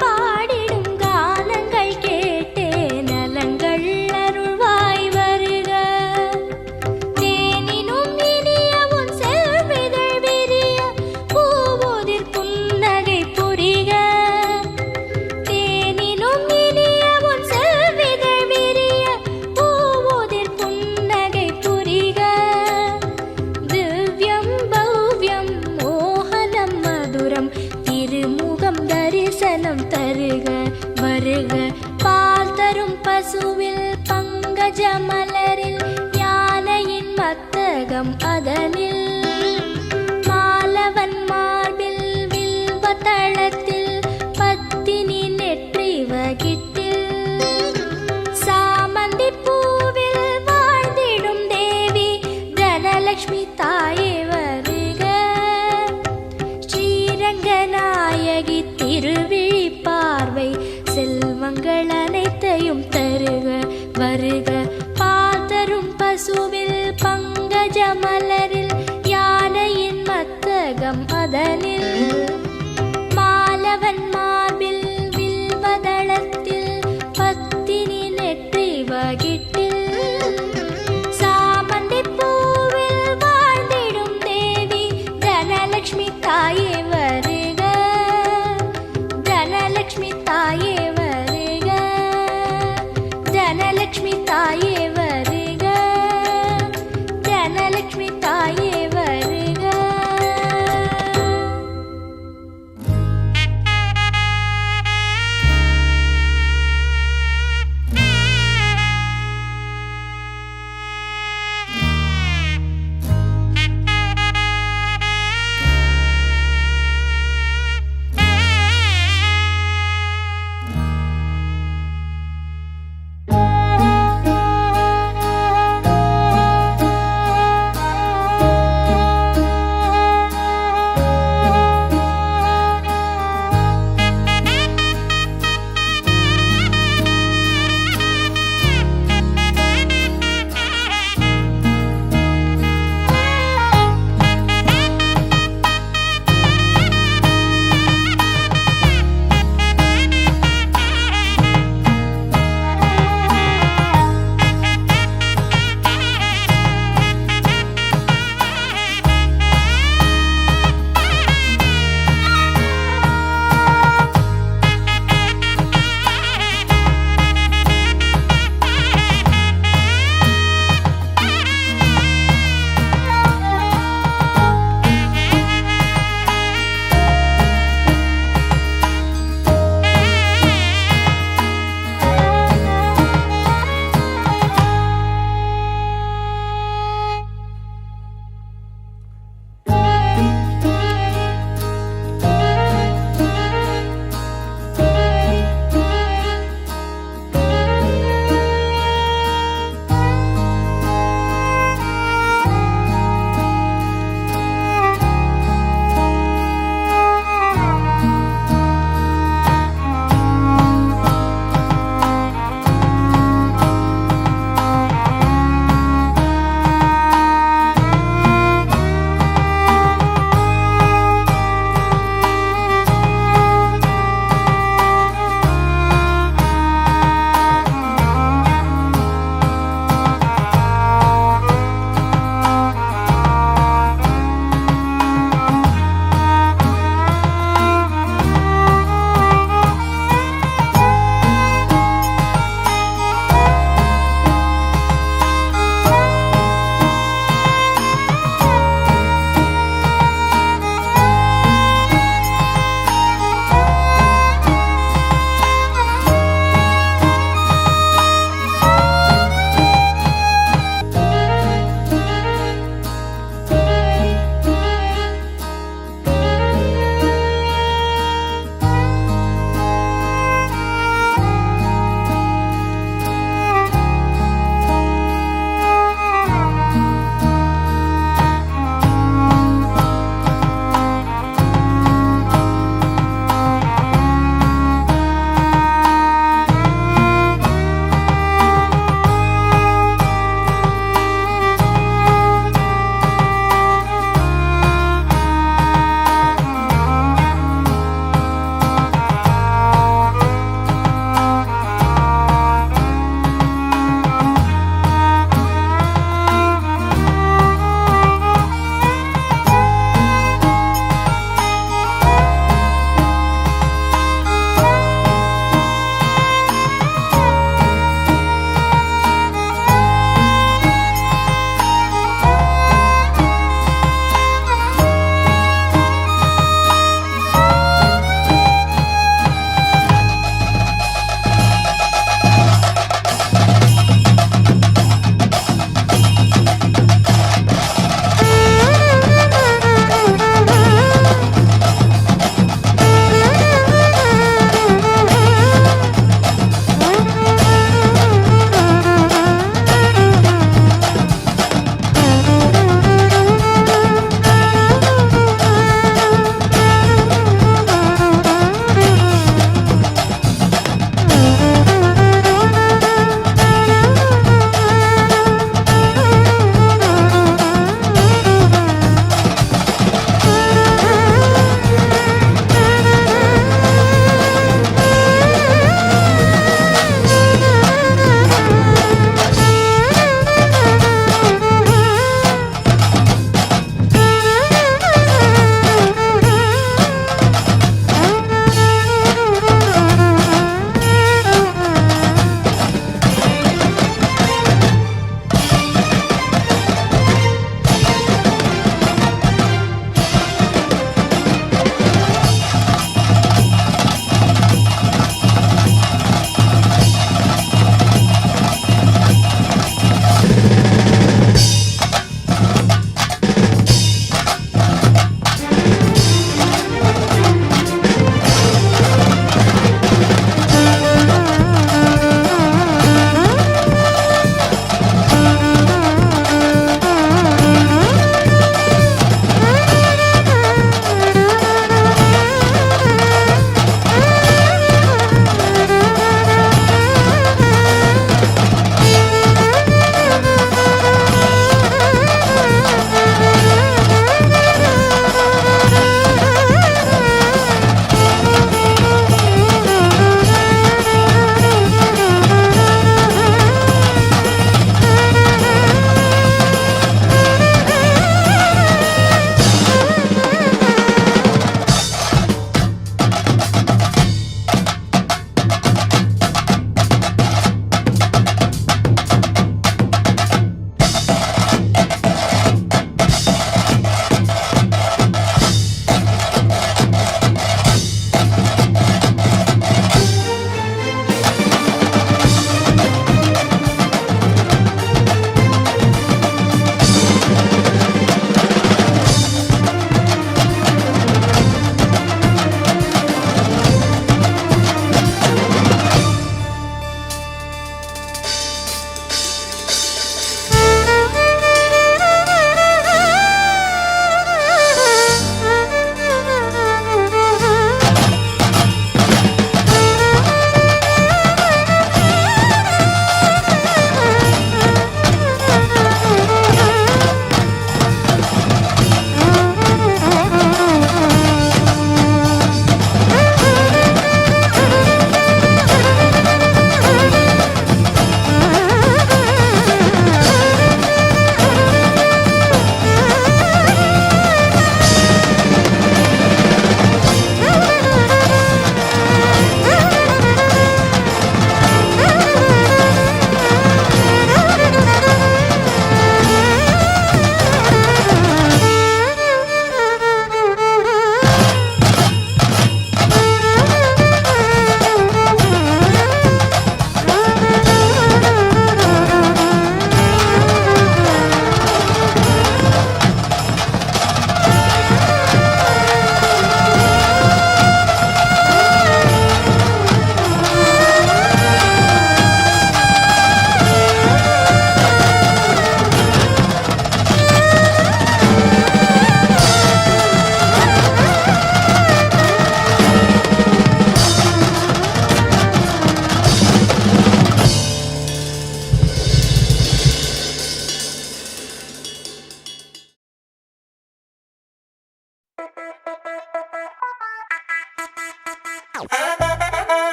பாடிடும் கானங்கள் மத்தகம் அதனில் மாலவன் மார்பில் வில்வதளத்தில் பத்தினி நெற்றி வகிட்டில் சாமந்தி பூவில் வாழ்ந்திடும் தேவி தனலட்சுமி தாயே வருக. ஸ்ரீரங்கநாயகி திருவிழி பார்வை செல்வங்கள் அனைத்தையும் தருக வருக. பாதரும் பசுவில் பங்கஜ மலரில் யானையின் மத்தகம் அதனில் மாலவன் மார்பில் வில்வதளத்தில் பத்தினி நெற்றி வகிட்டில் சாமந்தி பூவில் வாழ்ந்திடும் தேவி தனலட்சுமி தாயே வருக. தனலட்சுமி தாயே வருக. தனலட்சுமி தாயே வருக.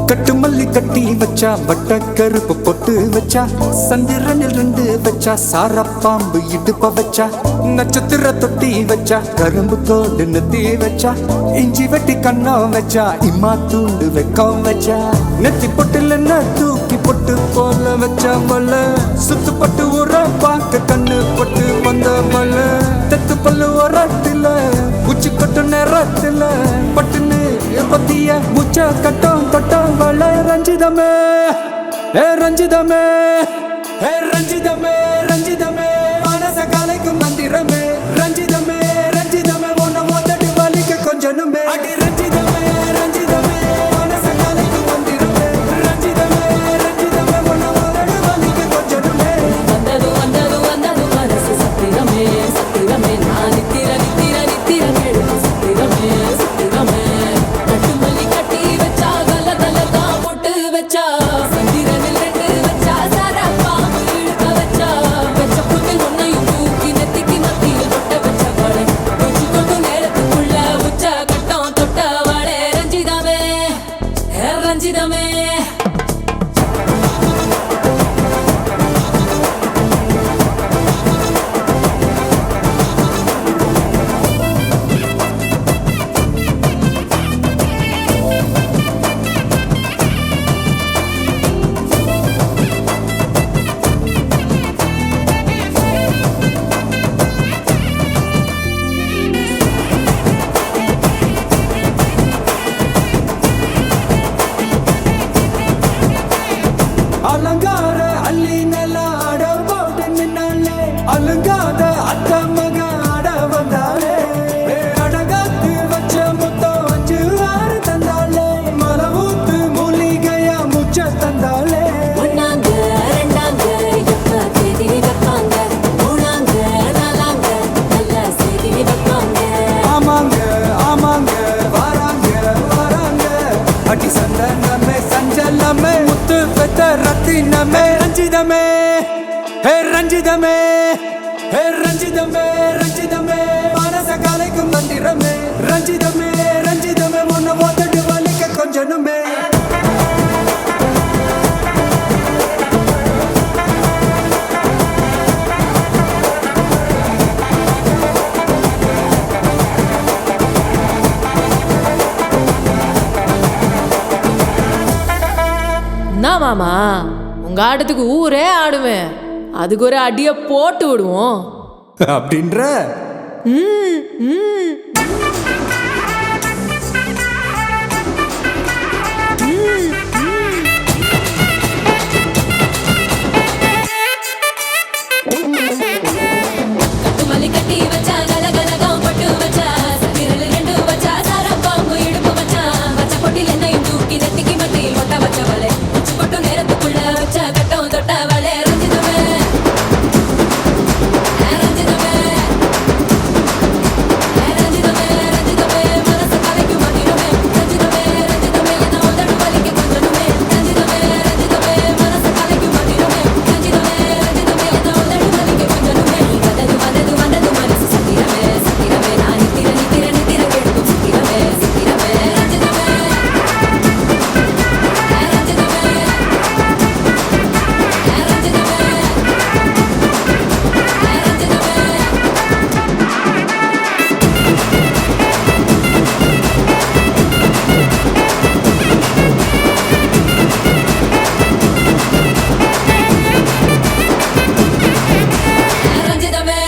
கட்டு மல்லி கட்டி வச்சா வட்ட கருப்பு பொட்டு வச்சா சந்திரனில் 2 வச்சா சார பாம்பு இடுப்ப வச்சா நட்சத்திர தொட்டி வச்சா கரும்பு தோடு நெத்தி வச்சா இஞ்சி வெட்டி கண்ணம் வச்சா இம்மா தூண்டு வெக்கம் வச்சா நெத்தி பொட்டுல தூக்கி பொட்டு போல வச்சா மல்ல சுத்து பட்டு உர பாக்க கண்ணு பொட்டு வந்த மல்ல தெத்து பல்லு உரத்துல உச்சி கொட்டு நேரத்துல பட்டுன்னு பத்திய முச்ச கட்டம் தொட்டம் வள ரஞ்சிதமே ரஞ்சிதமே ரஞ்சிதமே ரஞ்சிதமே மனச கலைக்கும் மந்திரமே ரஞ்சிதமே ரஞ்சிதமே உன்னை மொத்தட்டு வலிக்க கொஞ்சனுமே அடி ரஞ்சிதமே ரஞ்சிதமே மனச கலைக்கும் மந்திரமே ரஞ்சிதமே ரஞ்சிதமே உன்னை மொத்தட்டு வலிக்க கொஞ்சனுமே வந்தது வந்தது வந்தது மனசு சத்திரமே சத்திரமே நான் நித்திர நித்திர நித்திர கேடு சத்திரமே சத்திரமே கட்டு மல்லி கட்டி வச்சா கல கல தான் போட்டு வச்சா சந்திரனில் 2 வச்சா சாரா பாம்பு இழுக்க வச்சா வச்ச புட்டில் ஒன்னையும் தூக்கி நெத்திக்கு மத்தியில் தொட்ட வச்ச வாழை கொஞ்சு கொண்டு நேரத்துக்குள்ள உச்ச கட்டம் தொட்ட வாழை ரஞ்சிதமே ரஞ்சிதமே அலங்கார அள்ளி நல்ல ஆட போட்டு நின்னாலே அலங்காத அத்த மக ஆட வந்தாலே அடகாத்து வச்ச முத்தம் 5 6 தந்தாலே மலை ஊத்து மூலிகையா முச்ச தந்தாலே ஒன்னாங்க ரெண்டாங்க எப்ப தேதி வைப்பாங்க மூணாங்க நாலாங்க நல்ல செய்தி வைப்பாங்க ஆமாங்க ஆமாங்க வராங்க வராங்க அடி சந்தனமே சஞ்சலமே முத்து பெத்த ரத்தினமே ரஞ்சிதமே ரஞ்சிதமே ரஞ்சிதமே ரஞ்சிதமே மனச கலைக்கும் மந்திரமே ரஞ்சிதமே ரஞ்சிதமே உன்னை மொத்தட்டு வலிக்க கொஞ்சனுமே என்ன மாமா உங்க ஆட்டத்துக்கு ஊரே ஆடுவேன் அதுக்கு ஒரு அடிய போட்டு விடுவோம் அப்படின்ற கட்டுமல்லி கட்டி வச்சா கலகலகம் பட்டு வச்சா சந்திரனில் 2 வச்சா சாரா பாம்பு இடுப்பு வச்சா வச்ச பொட்டில் என்னையும் தூக்கி நெத்திக்கு மத்தியில் ஒட்ட வச்ச வலை உச்சி கொட்டு நேரத்துக்குள்ள வச்ச கட்டம் தொட்ட வலை ரஞ்சிதமே ரஞ்சிதமே ரஞ்சிதமே ரஞ்சிதமே மனச கலைக்கும் மந்திரமே ரஞ்சிதமே ரஞ்சிதமே என்ன உதடு வலிக்க கொஞ்சனுமே ரஞ்சிதமே ரஞ்சிதமே மனச கலைக்கும் மந்திரமே ரஞ்சிதமே ரஞ்சிதமே என்ன உதடு வலிக்க கொஞ்சனுமே வந்தது வந்தது வந்தது மனசு சத்திரமே சத்திரமே நான் நித்திர நித்திர நித்திர கேட்கும் சத்திரமே சத்திரமே ரஞ்சிதமே ரஞ்சிதமே ரஞ்சிதமே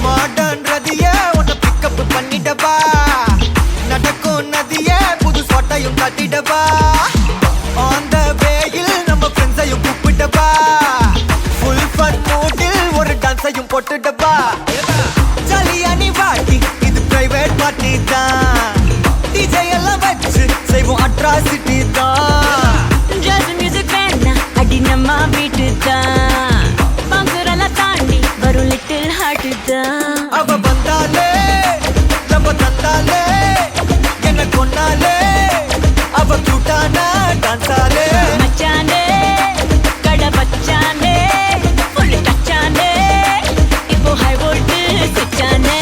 மாடர்ன் ரதியே உன்னை பிக்கப் பண்ணிடவா நடக்கும் நதியே புது சொட்டையும் கட்டிடவா ஆன் த வேயில் நம்ம ஃப்ரெண்ட்ஸையும் கூப்பிட்டவா ஃபுல் ஃபன் மூடில் ஒரு டான்ஸையும் போட்டுடவா ஜாலியா நீ வாட்டி இது பிரைவேட் பார்ட்டி தான் டிஜே எல்லாம் வச்சு செய்வோம் அட்ராசிட்டி தான். ஜாஸ் மியூசிக் வேணா அடி நம்ம வீட்டு தான். பங்குரெல்லாம் தாண்டி வரும் லிட்டில் ஹார்ட் தான். அவ வந்தாலே நம்ம தந்தாலே என்ன கொண்டாலே அவ கியூட்டானா டான்ஸாலே. மச்சானே கடை வச்சானே ஃபுல் டச்சானே இப்போ ஹை வோல்ட் சுச்சானே.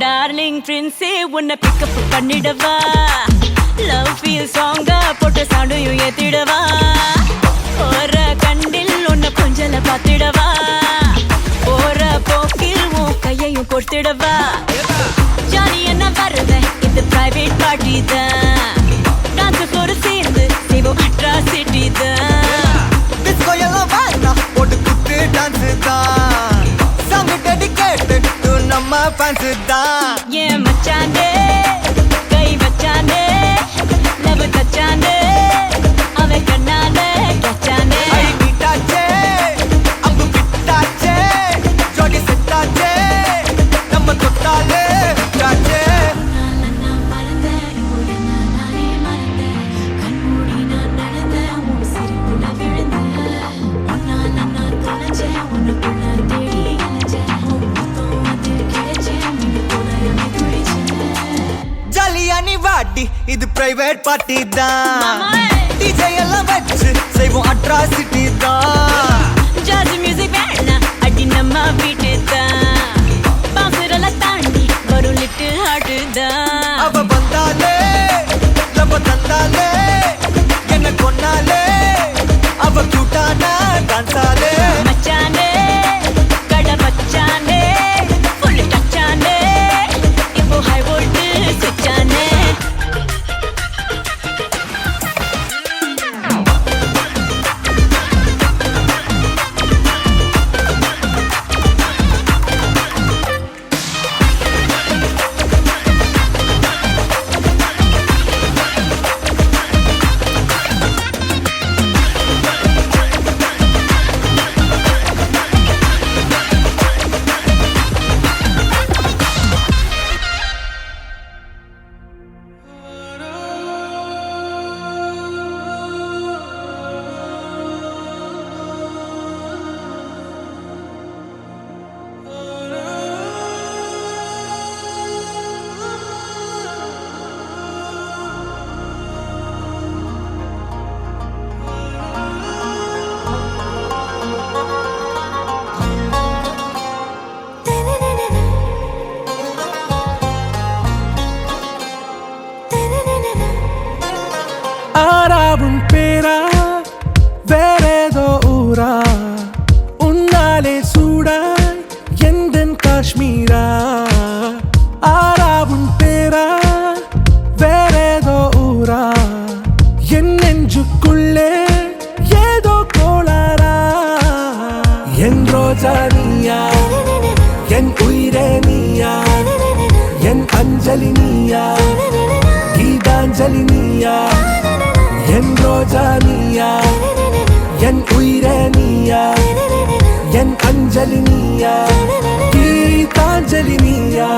டார்லிங் பிரின்ஸே உன்னை பிக்கப் பண்ணிடவா. லவ் ஃபீல் சாங்கா போட்ட சவுண்டையும் ஏத்திடவா. போற கண்டில் உன்னை கொஞ்சல பார்த்திடவா. போற போக்கில் உன் கையையும் கொடுத்திடவா. ஜாலி என்ன வருவேன் இது பிரைவேட் பார்ட்டி தான். டான்ஸ் ஃப்ளோர் சேர்ந்து செய்வோம் அட்ராசிட்டி தான். டிஸ்கோ எல்லாம் வேணா போட்டு குத்து டான்ஸ் தான். சாங் டெடிகேட்டட் டு நம்ம ஃபேன்ஸ் தான். ஏன் மச்சானே கை வச்சானே லவ் தச்சானே அவன் கண்ணாலே கச்சானே. ஐ மீட்டாச்சே அம்பு பிட்டாச்சே ஜோடி செட்டாச்சே நம்ம தொட்டாலே விட்டாச்சே. ஜாலியா நீ வாடி இது பிரைவேட் பார்ட்டி தான். டிஜே எல்லாம் வச்சு செய்வோம் அட்ராசிட்டி தான். ஜாஸ் மியூசிக் வேணா அடி நம்ம வீட்டு தான். பங்குரெல்லாம் தாண்டி வரும் லிட்டில் ஹார்ட் தான். அவ வந்தாலே நம்ம தந்தாலே என்ன கொண்டாலே அவ கியூட்டானா டான்ஸாலே. மச்சானே கடை வச்சானே ஃபுல் டச்சானே இப்போ ஹை வோல்ட் சுச்சானே. ஆராவும் பேரா வேறேதோ ஊரா உன்னாலே சூடாய் எந்தன் காஷ்மீரா. ஆராவும் பேரா வேறேதோ ஊரா என் நெஞ்சுக்குள்ளே ஏதோ கோளாரா. என் ரோஜா நீயா என் உயிரே நீயா என் அஞ்சலி நீயா கீதாஞ்சலி நீயா. என் ரோஜா நீயா என் உயிரே நீயா என் அஞ்சலி நீயா கீதாஞ்சலி நீயா.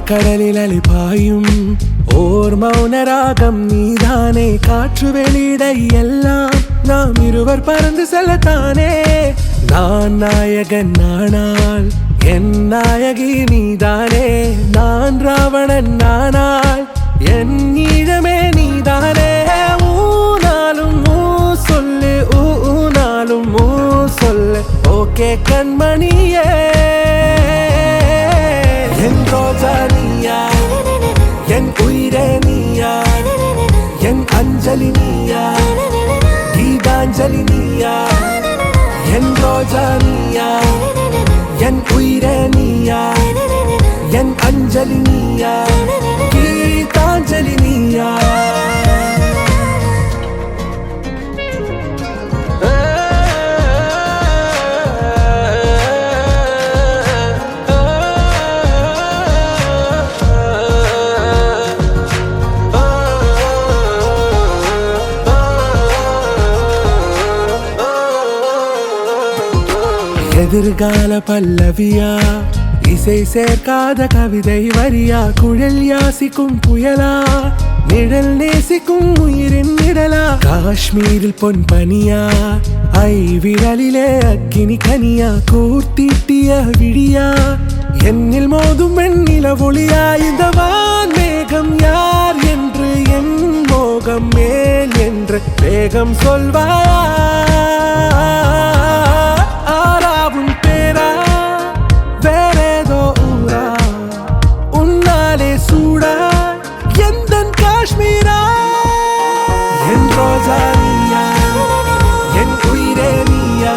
கடலில் அலைபாயும் ஓர் மௌன ராகம் நீதானே. காற்று வெளியிட எல்லாம் நாம் இருவர் பறந்து செல்லத்தானே. நான் நாயகன் நானால் என் நாயகி நீதானே. நான் ராவணன் நானால் என் ஈழமே நீதானே. ஊனா கே கண்மணியே என் ரோஜா நீயா என் உயிரே நீயா என் அஞ்சலி நீயா கீதாஞ்சலி நீயா என் ரோஜா நீயா என் உயிரே நீயா என் அஞ்சலி நீயா கீதாஞ்சலி நீயா எதிர்கால பல்லவியா இசை சேர்க்காத கவிதை வரியா குழல் யாசிக்கும் புயலா நிழல் நேசிக்கும் உயிரின் நிழலா காஷ்மீரில் பொன் பனியா ஐ விரலிலே அக்கினி கனியா கூர்த்தீட்டிய விழியா என்னில் மோதும் வெண்ணில ஒளியா இந்த வான்மேகம் யார் என்று என் மோகம் மேல் என்று வேகம் சொல்வாயா ஆராவும் பேரா வேறேதோ ஊரா உன்னாலே சூடா எந்தன் காஷ்மீரா என் ரோஜா நீயா என் உயிரே நீயா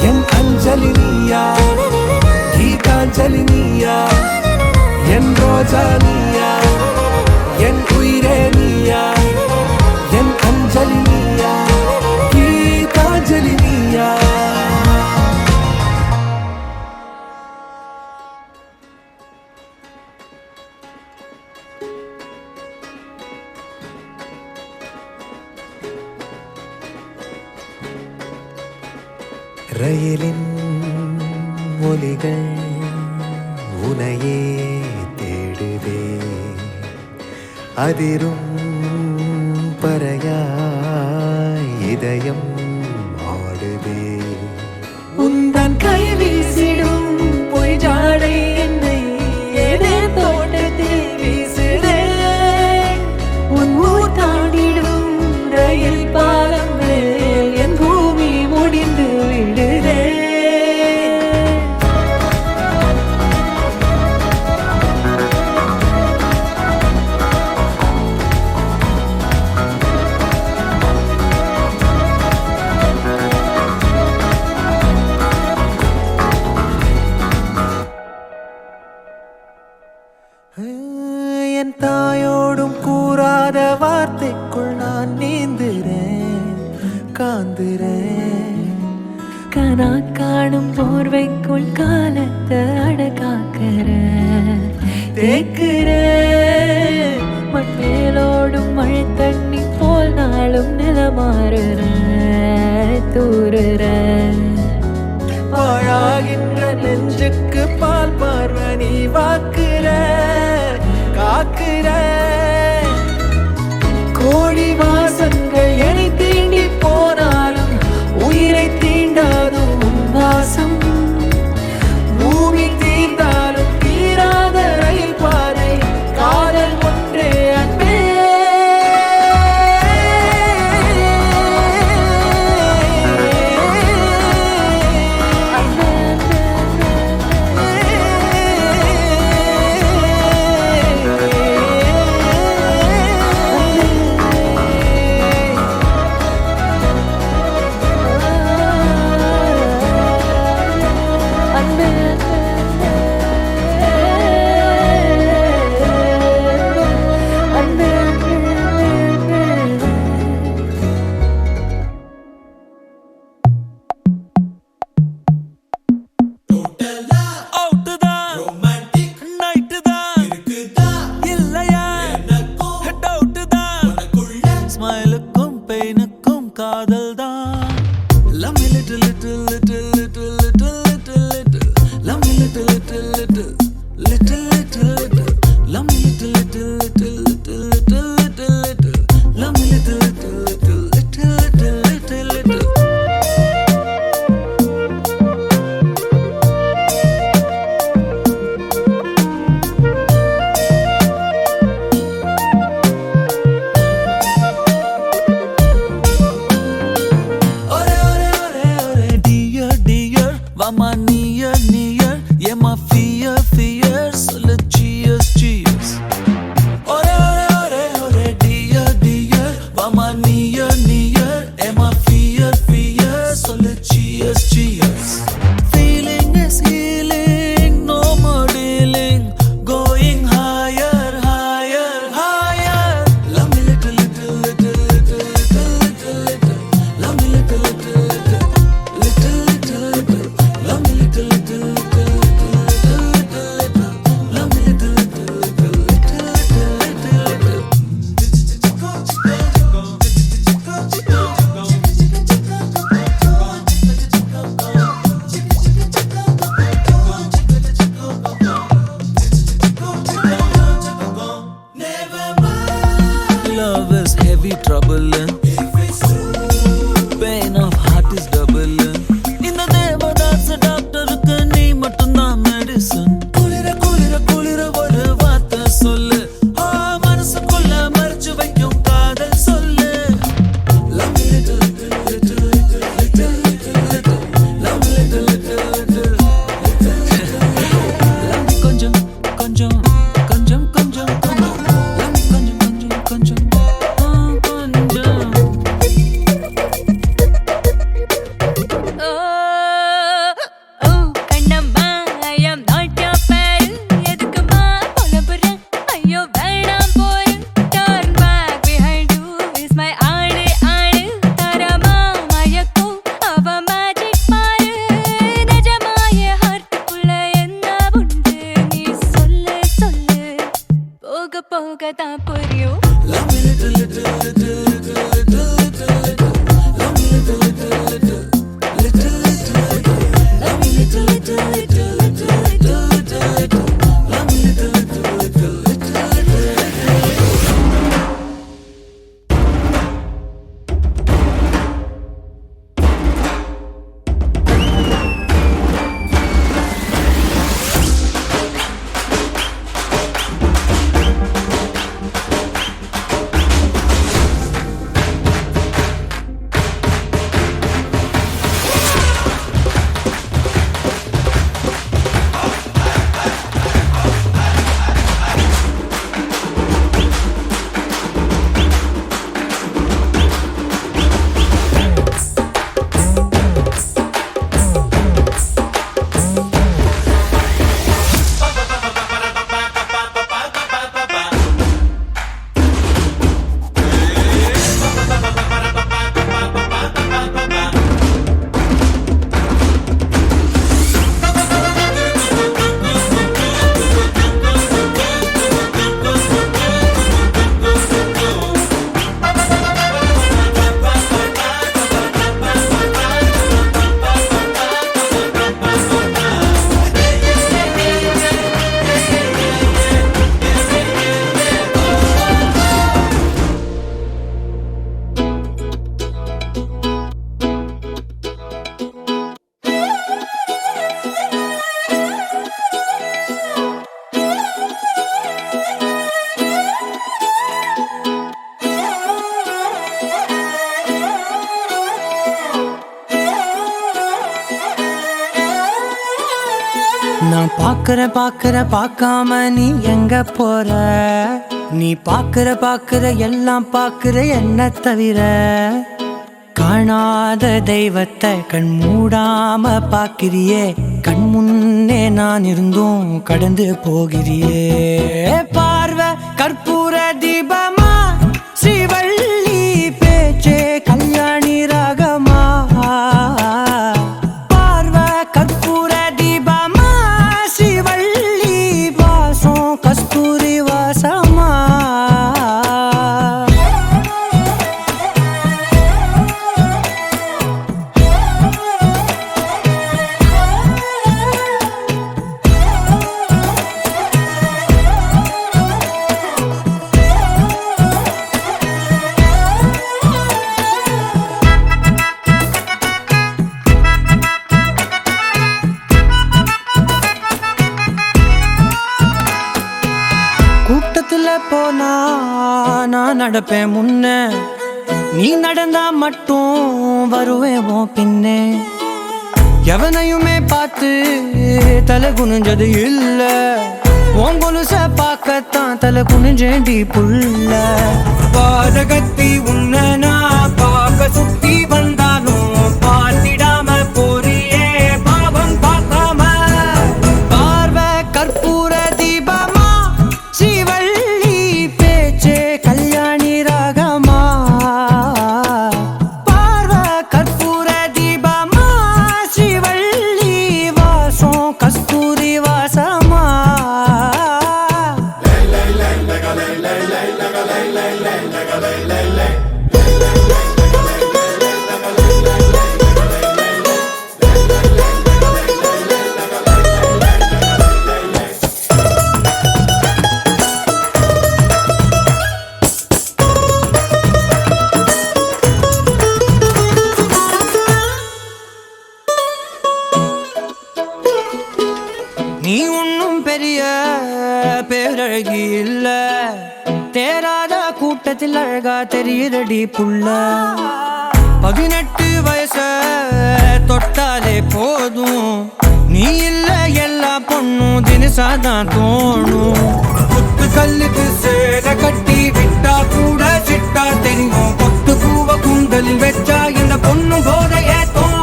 என் அஞ்சலி நீயா கீதாஞ்சலி நீயா என் ரோஜா நீயா என் உயிரே நீயா என் அஞ்சலி நீயா கீதாஞ்சலி நீயா ரயிலின் ஒலிகள் உனையே தேடுதே அதிரும் பறையாய் இதயம் ஆடுதே உந்தன் கை வீசிடும் பொய் ஜாடை என்னை ஏதே தோட்டத்தில் வீசுதே உன் ஊர் தாண்டிடும் ரயில் பாலம் மேல் என் பூமி முடிந்து விடுதே என் தாயோடும் கூறாத வார்த்தைக்குள் நான் நீந்துறேன் காந்துறேன் கனா காணும் போர்வைக்குள் காலத்தை அடக்காக்கிற தேக்குற மண்மேலோடும் மழை தண்ணி போல் நாளும் நிலமாறுற தூறுற பாழாகின்ற நெஞ்சுக்கு பால் பார்வனி வாக்குற காக்குற கோடி வாசங்கள் என்னை தீண்டி போனாலும் உயிரை தீண்டாதும் உன் வாசம் பூமி தீர்ந்தாலும் தீராத ரயில் பாதை காதல் ஒன்றே அன்பே ஸ்மைலுக்கும் பெயினுக்கும் காதல் தான். Love me little little little little little little little. Love me little little little little little little. Love me little little little little little little little. Love me little little little little little little little. Dear, dear. நான் பார்க்காம நீ எங்க போற? நீ பார்க்கிற எல்லாம் பார்க்கிற என்ன தவிர. காணாத தெய்வத்தை கண் மூடாம பார்க்கிறியே, கண் முன்னே நான் இருந்தும் கடந்து போகிறியே. பார்வை கற்பூர தீபமா, ஸ்ரீவள்ளி பேச்சே கல்யாணி ராகமா. பார்வை கற்பூர தீபமா, ஸ்ரீவள்ளி வாசம் கஸ்தூரி வாசமா. போனா நான் நடப்பேன் முன்ன, நீ நடந்தா மட்டும் வருவேன் உன் பின்னே. எவனையுமே பார்த்து தலை குனிஞ்சது இல்ல, உன் கொலுச பார்க்கத்தான் தலை குனிஞ்சேண்டி புள்ள. பாதகத்தி உன்ன நான் பார்க்க சுத்தி வந்தாலும் பார்த்திடாம போறியே பாவம் பார்க்காம. பார்வை கற்பூர தீபமா, ஸ்ரீவள்ளி பேச்சே கல்யாணி ராகமா. பார்வை கற்பூர தீபமா, ஸ்ரீவள்ளி வாசம் கஸ்தூரி வாசமா. நீ ஒன்னும் பெரிய பேரழகி இல்ல, தேராத கூட்டத்தில் அழகா தெரியுதடி புள்ள. 18 வயச தொட்டாலே போதும், நீ இல்ல எல்லா பொண்ணும் தினசாதான் தோணும். குத்து கல்லுக்கு சேர கட்டி விட்டா கூட சிட்டா தெரியும், கொத்து பூவ குண்டலில் வச்சா இந்த பொண்ணும் போத ஏத்தோம்.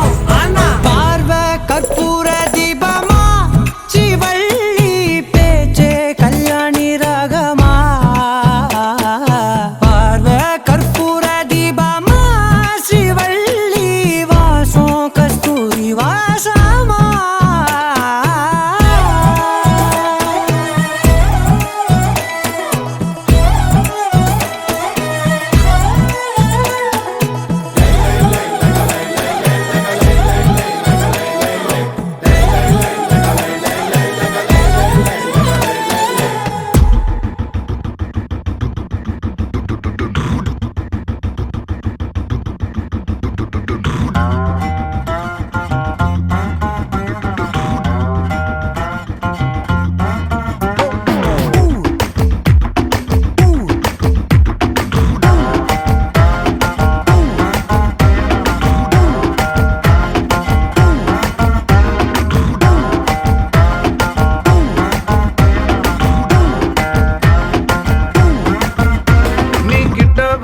பார்வை கற்பூர தீபமா, ஸ்ரீவள்ளி பேச்சே கல்யாணி ராகமா. பார்வை கற்பூர தீபமா, ஸ்ரீவள்ளி வாசம் கஸ்தூரி வாசமா.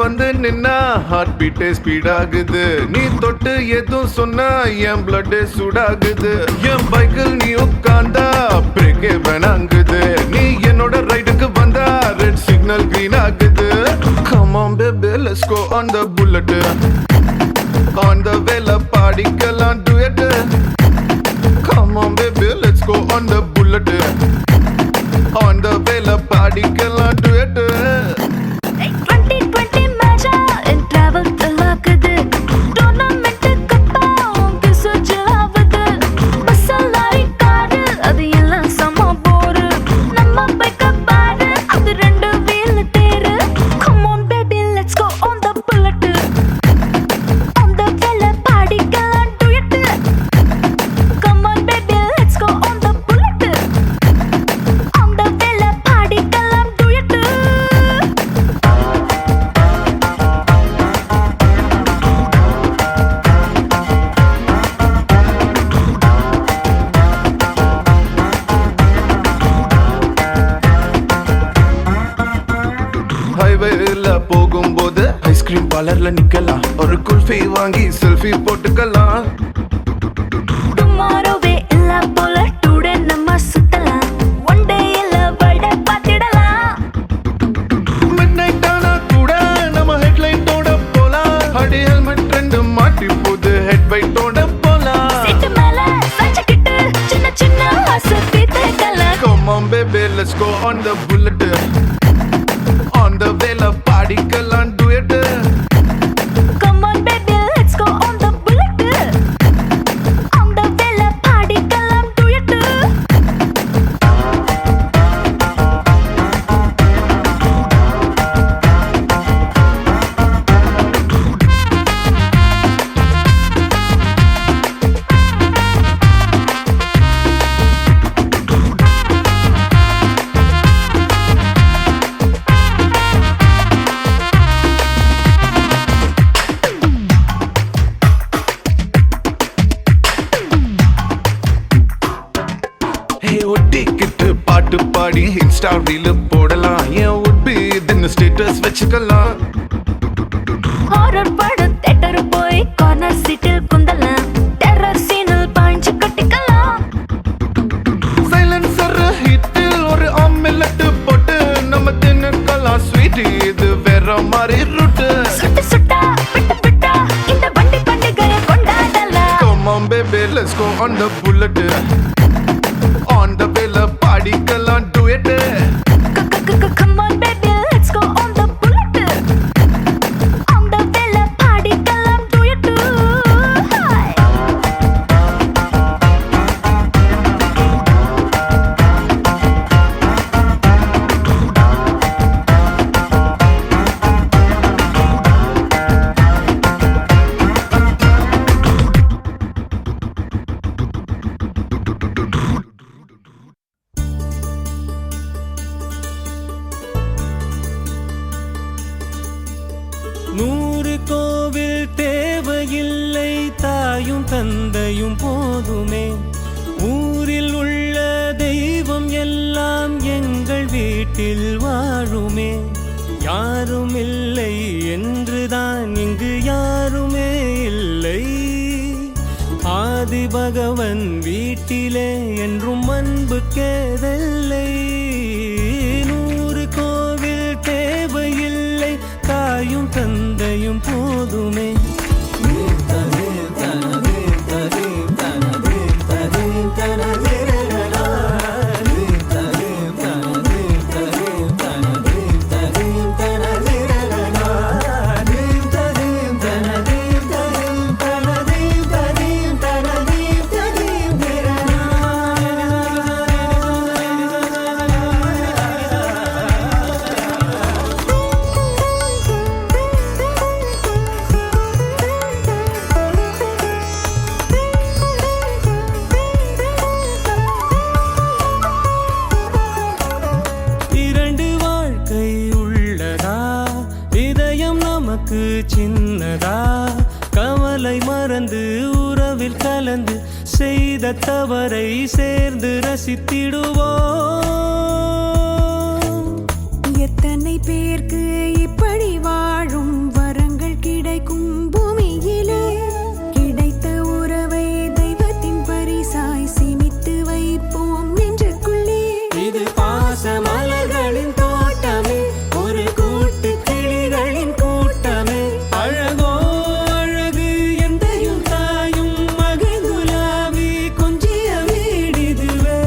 வந்து நின்னா ஹார்ட் பீட்டே ஸ்பீட் ஆகுது, நீ தொட்டு எதுவும் சொன்னா என் பிளட் சூடாகுது. என் பைக்கில் நீ உட்கார்ந்தா பிரேக்கே வேணாங்குது, நீ என்னோட ரைடுக்கு வந்தா ரெட் சிக்னல் கிரீன் ஆகுது. Come on baby let's go on the bullet, on the vela பாடிக்கலாம் duet. Come on baby let's go on the bullet, on the vela பாடிக்கலாம் duet. 2020 மேஜா என் டிராவல் தலாக்குது, டோர்னமெண்ட் கப்பா உங்க சுஜாவது. பஸ்ஸலாரி காரு அது எல்லாம் சம போரு, நம்ம பைக்க பாரு அது 2 வீல் தேரு. Come on baby let's go on the bullet. பார்லர்ல நிக்கலாம், ஒரு குல்ஃபி வாங்கி செல்ஃபி போட்டுக்கலாம். டுமாரோவே இல்ல போல டுடே நம்ம சுத்தலாம், ஒன் டே இல்ல வட பாத்திடலாம். மிட்நைட் ஆனா கூட நம்ம ஹெட்லைட்டோட போலாம், அடி ஹெல்மெட் ரெண்டு மாட்டி போது ஹெட் வைட்டோட போலாம். சீட்டு மேல சஞ்சக்கிட்டு சின்ன சின்ன ஆசை தீர்த்துக்கலாம். Come on baby, let's go on the bullet. On the வேல பாடிக்கலாம் duet. Come on baby, let's go on the bullet. On the வேல பாடிக்கலாம் duet. Hey ஒட்டிக்கிட்டு பாட்டு பாடி இன்ஸ்டா ரீல் போடலாம், ஏன் உட்பி இதுன்னு ஸ்டேட்டஸ் வச்சுக்கலாம். ஹாரர் படம் தியேட்டர் போய் கார்னர் சீட்டில் குந்தலாம், டெரர் சீனில் பாஞ்சு கட்டிக்கலாம். சைலன்சர் ஹிட்டில் ஒரு ஆம்லெட் போட்டு நம்ம தின்னுக்கலாம் ஸ்வீட், இது வேற மாதிரி ரூட்டு. சுட்டு சுட்டா விட்டு விட்டா இந்த வண்டி பண்டிகையை கொண்டாடலாம். Come on baby, let's go on the bullet. On the வேல பாடிக்கலாம் duet. Come on baby, let's go on the bullet. On the வேல பாடிக்கலாம் duet. Hi. நூறு கோவில் தேவையில்லை, தாயும் தந்தையும் போதுமே. ஊரில் உள்ள தெய்வம் எல்லாம் எங்கள் வீட்டில் வாழுமே. யாரும் இல்லை என்றுதான் இங்கு யாருமே இல்லை. ஆதி பகவன் வீட்டிலே என்றும் அன்பு கேதல்லை. நூறு கோவில் தேவையில்லை, தாயும் தந்தையும் போதுமே. இரண்டு வாழ்க்கை உள்ளதா, இதயம் நமக்கு சின்னதா. கவலை மறந்து உறவில் கலந்து செய்த தவறை சேர்ந்து ரசித்திடுவோம். எத்தனை பேருக்கு இப்படி வாழும் வரங்கள் கிடைக்கும் பூமியிலே. கிடைத்த உறவை தெய்வத்தின் பரிசாய் சேமித்து வைப்போம் நெஞ்சுக்குள்ளே. இது பாச மலர்களின் தோட்டமே, ஒரு கூட்டு கிளிகளின் கூட்டமே. அழகோ அழகு எந்தையும் தாயும் மகிழ்ந்துலாவி கொஞ்சிய வீடிதுவே.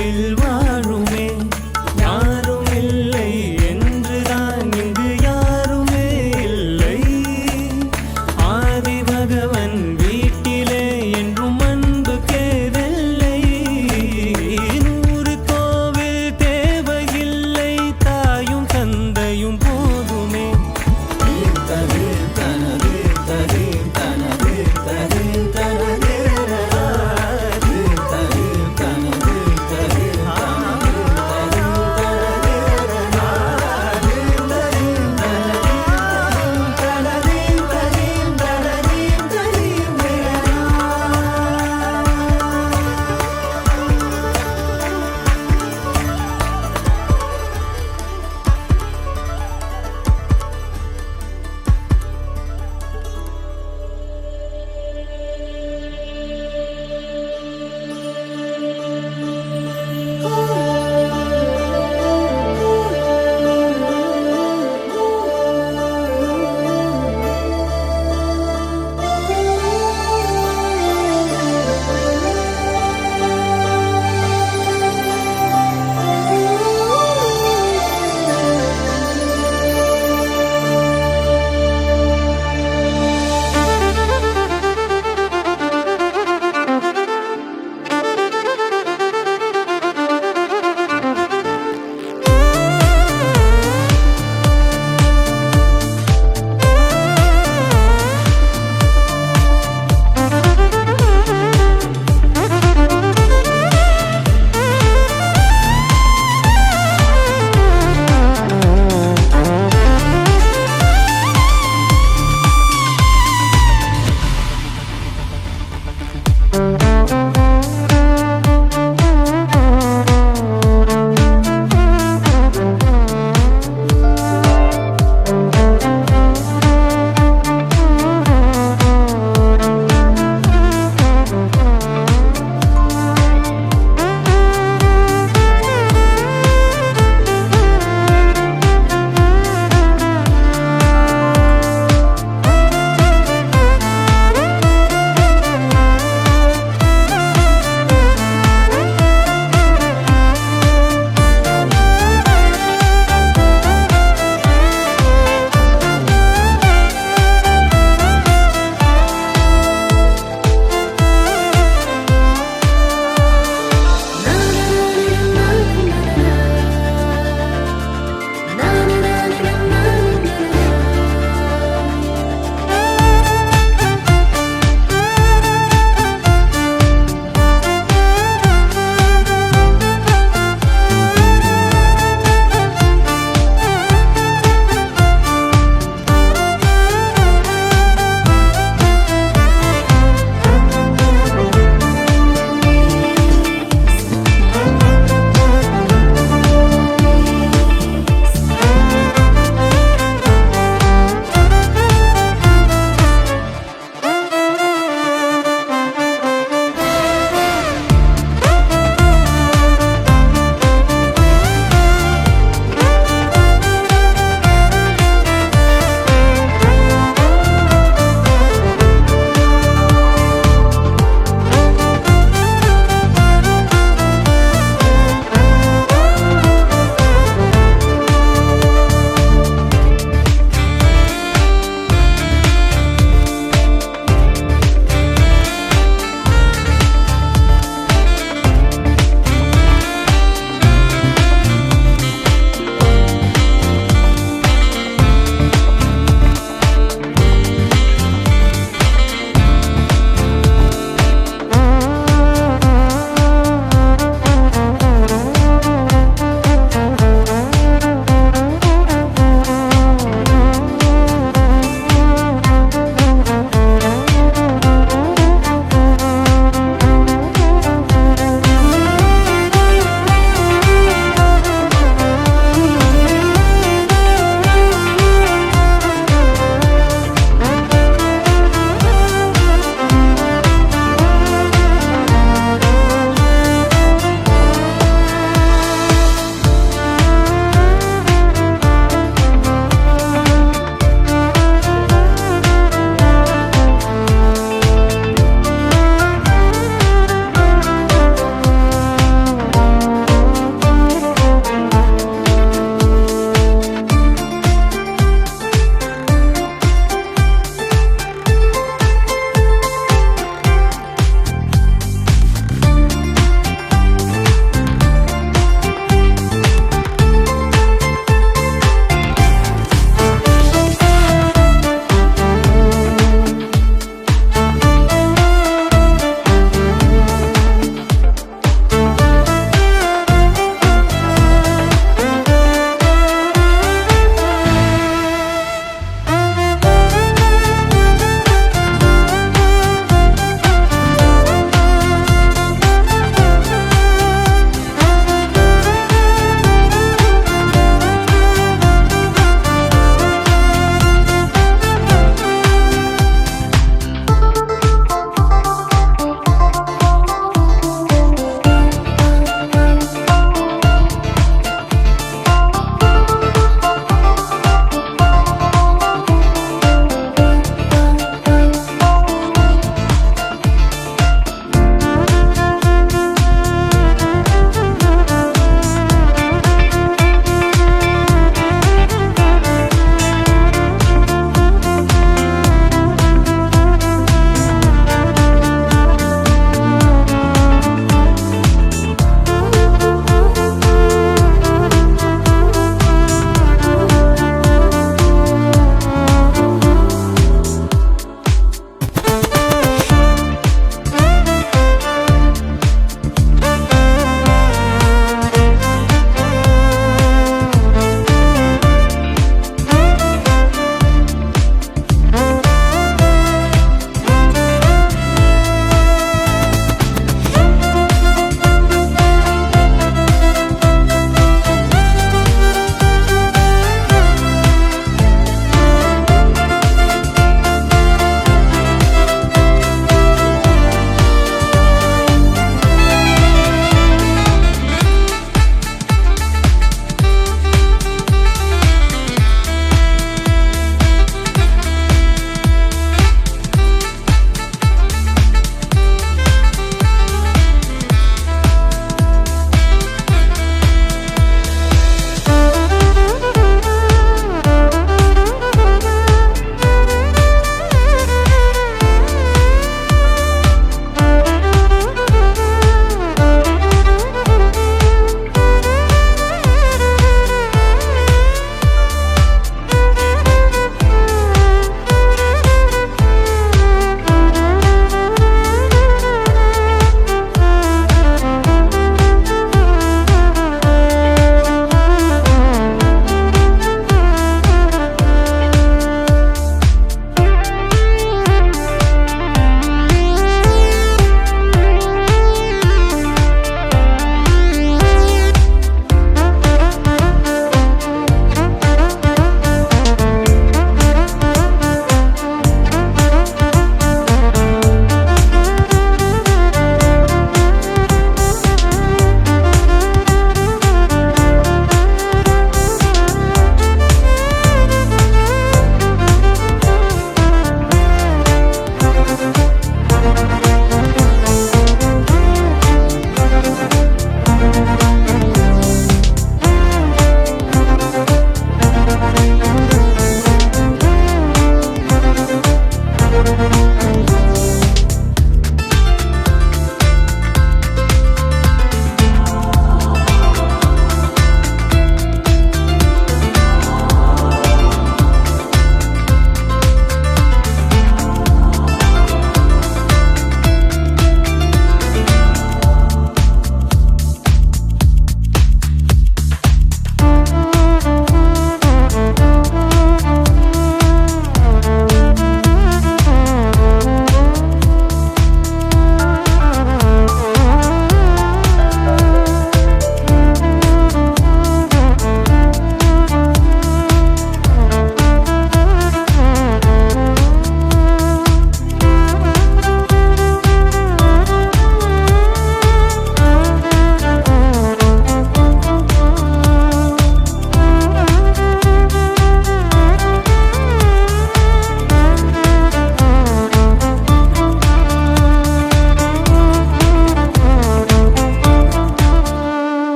உலகில் வாழுமே யாரும் இல்லை என்றுதான் இங்கு யாருமே இல்லை ஆதி பகவன் வீட்டிலே என்றும் அன்புக்கே வெல்லை 100 கோவில் தேவையில்லை தாயும் தந்தையும் போதுமே தரு தனது தரு தனது தரு தனது தரு தனது தரு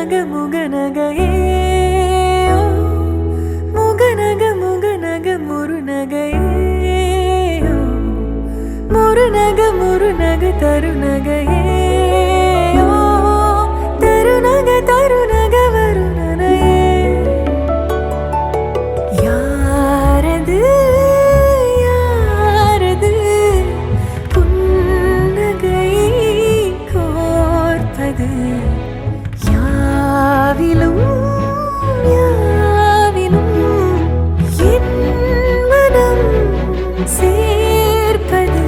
முகநக முகநகையே ஓ, முகநக முகநக முருநகையே ஓ, முருநக முருநக தருநகையே ஓ, தருநக தருநக வருணனையே யாரது யாரது புன்னகை கோர்ப்பது யாவிலும் யாவிலும் என் மனம் சேர்ப்பது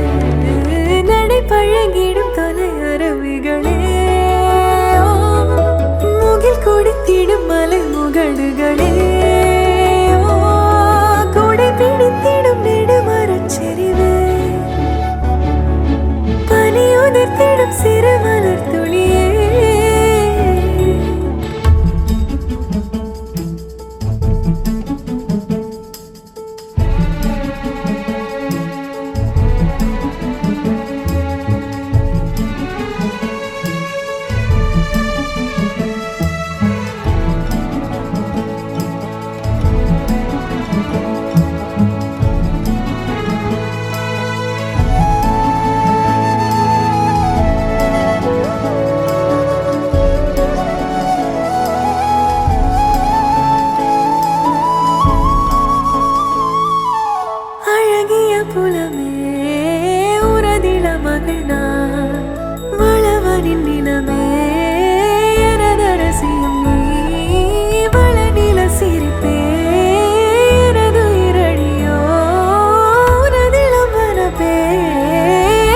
நடை பழகிடும் தொலை அரவிகளே முகில் குடித்திடும் மலை முகடுகளே கொடை பிடித்திடும் நெடுமரச்செறிவே பனி உதிர்த்திடும் சிறு மலர் துளியே அழகிய புலமே உரதில மகிழ்நா வளவனின் நிலமே எனதரசியும் நீ வளநில சிரிப்பே எனது இரடியோ உனதிலம் வரப்பே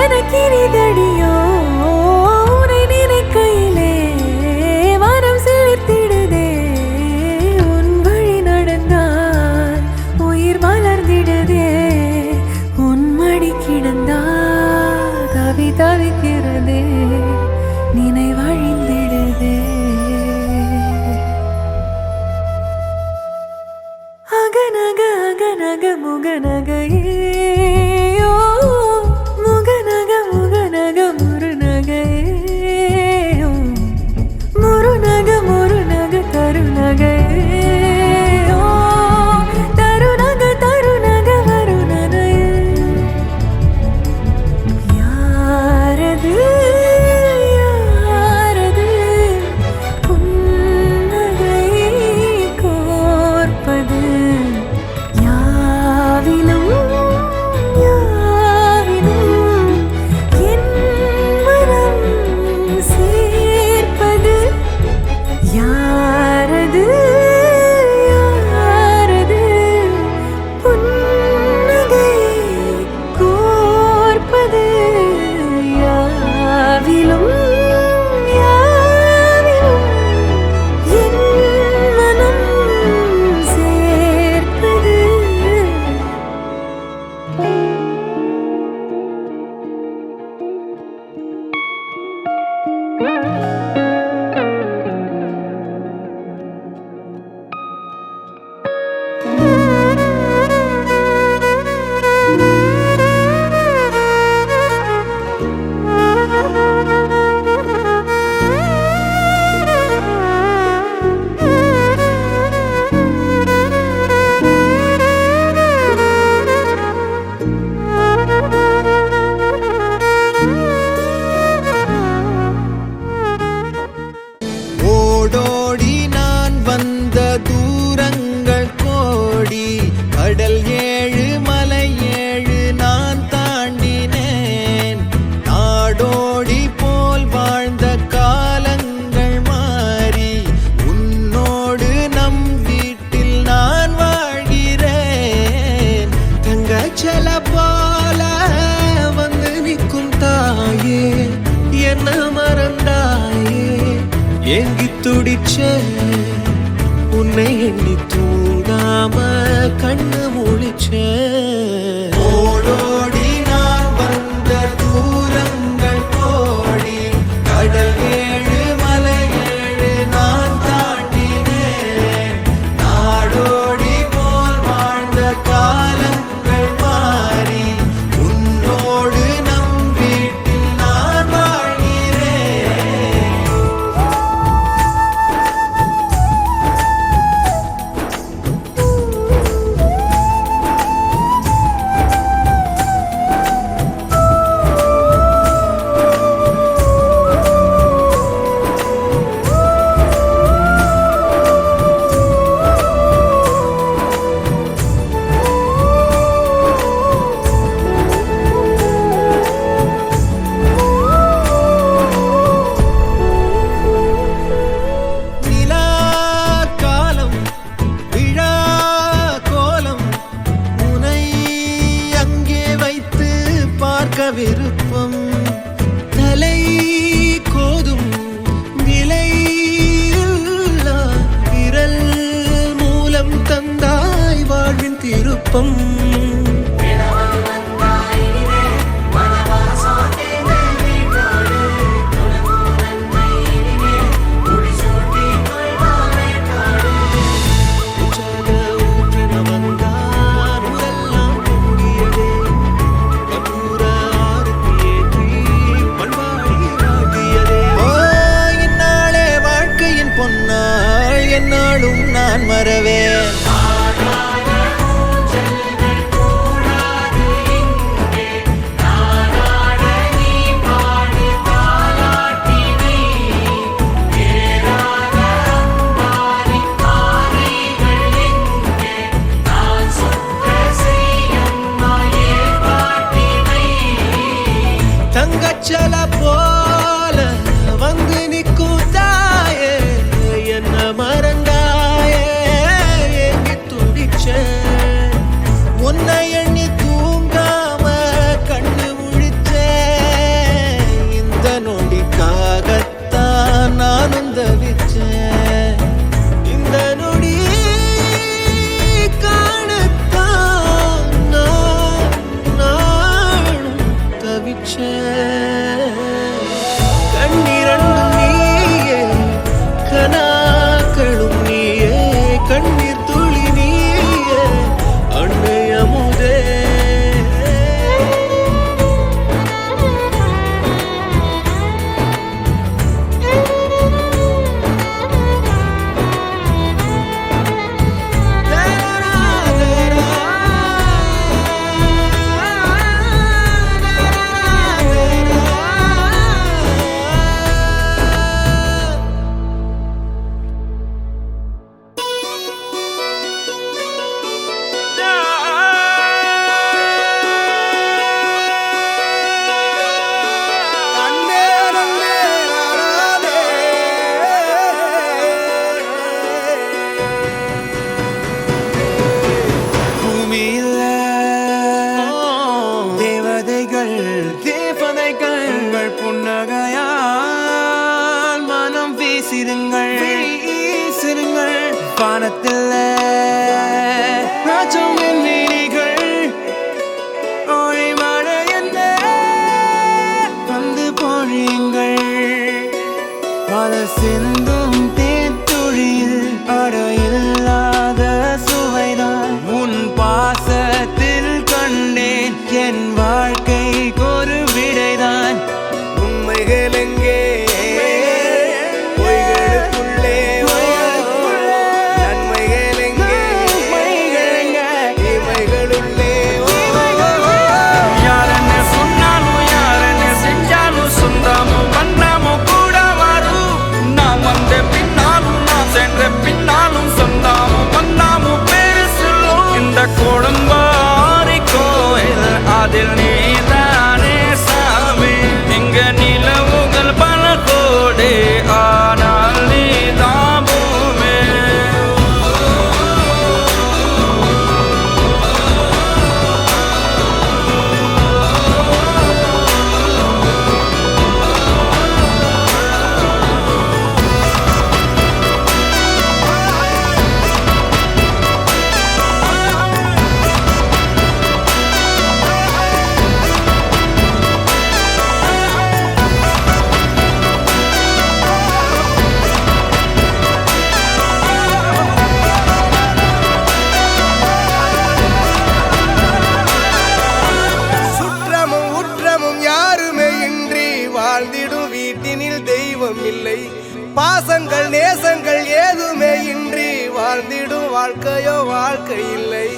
எனக்கினிதடியோ உனை நினைக்கையிலே மனம் சிலிர்த்திடுதே உன் வழி நடந்தால் உயிர் மலர்ந்திடுதே உன் மடி கிடந்தால் தவி தவிக்கிறதே நினைவழிந்திடுதே அகநக அகநக முகநகையே ஓ, முகநக முகநக முருநகையே ஓ, முருநக முருநக தருநகையே ஓ, தருநக தருநக வருணனையே யாரது யாரது புன்னகை கோர்ப்பது யாவிலும் யாவிலும் என் மனம் சேர்ப்பது யாரது யாரது புன்னகை கோர்ப்பது யாவிலும் யாவிலும் என் மனம் சேர்ப்பது ஓடோடி நான் வந்த தூரங்கள் கோடி கடல் 7 மலை 7 நான் தாண்டினேன் நாடோடி போல் வாழ்ந்த காலங்கள் மாறி உன்னோடு நம் வீட்டில் நான் வாழ்கிறேன் தங்கச்சல போல வந்து நிற்கும் தாயே என்ன மறந்தாயே ஏங்கி துடிச்ச உன்னை எண்ணி தூங்காம கண்ணு முழிச்ச ஓடோடி நான் வந்த தூரங்கள் கோடி கடல் 7 மலை 7 நான் தாண்டினேன் நாடோடி போல் வாழ்ந்த காலங்கள் மாறி உன்னோடு நம் வீட்டில் நான் வாழ்கிறேன் விருப்பம் தலை கோதும் விலை விரல் மூலம் தந்தாய் வாழ்வின் திருப்பம் என்னாலும் நான் மறவேன் தங்கச்சல போல வந்து நிற்கும் தாயே என்ன மறந்தாயே எங்கி துடிச்ச உன்னை எண்ணி தூங்காம கண்ணு முழிச்ச இந்த நொடிக்காகத்தான் நானும் தவிச்சேன் இந்த நொடி காணத்தான் நானும் தவிச்சேன் கண்ணிரண்டும் நீயே கனாக்களும் நீயே கண்ணீர் துளி நீயே அன்னை அமுதே பூமியில தேவதைகள் தேவதைகள் புன்னகையால் மனம் வீசிருங்கள் வானத்தில் ராஜம் மீனிகள் ஒளி மழை என்ன வந்து பொழியுங்கள் பல சிந்தும் தேத்துழியில் அடையில்லாத சுவைதான் உன் பாசத்தில் கண்டேன் என் வாழ்க்கைக்கு ஒரு விடைதான் உண்மைகள் எங்கே பொய்களுக்குள்ளே நன்மைகள் எங்கே இமைகளுள்ளே யார் என்ன சொன்னாலும் யார் என்ன செஞ்சாலும் சொந்தமும் வண்ணமும் கூட வரும் நான் வந்த பின்னாலும் நான் சென்ற பின்னாலும் சொந்தமும் வண்ணமும் பேரு சொல்லும் இந்த கொடும்பாரி கோயில் அதில் நீதானே சாமி இங்க நிலவுகள் பல கோடி ஆனால் நீதான் பூமி சுற்றமும் உற்றமும் யாருமே இன்றி வாழ்ந்திடும் வீட்டினில் தெய்வம் இல்லை பாசங்கள் நேசங்கள் ஏதுமே இன்றி வாழ்ந்திடும் வாழ்க்கையோ வாழ்க்கை இல்லை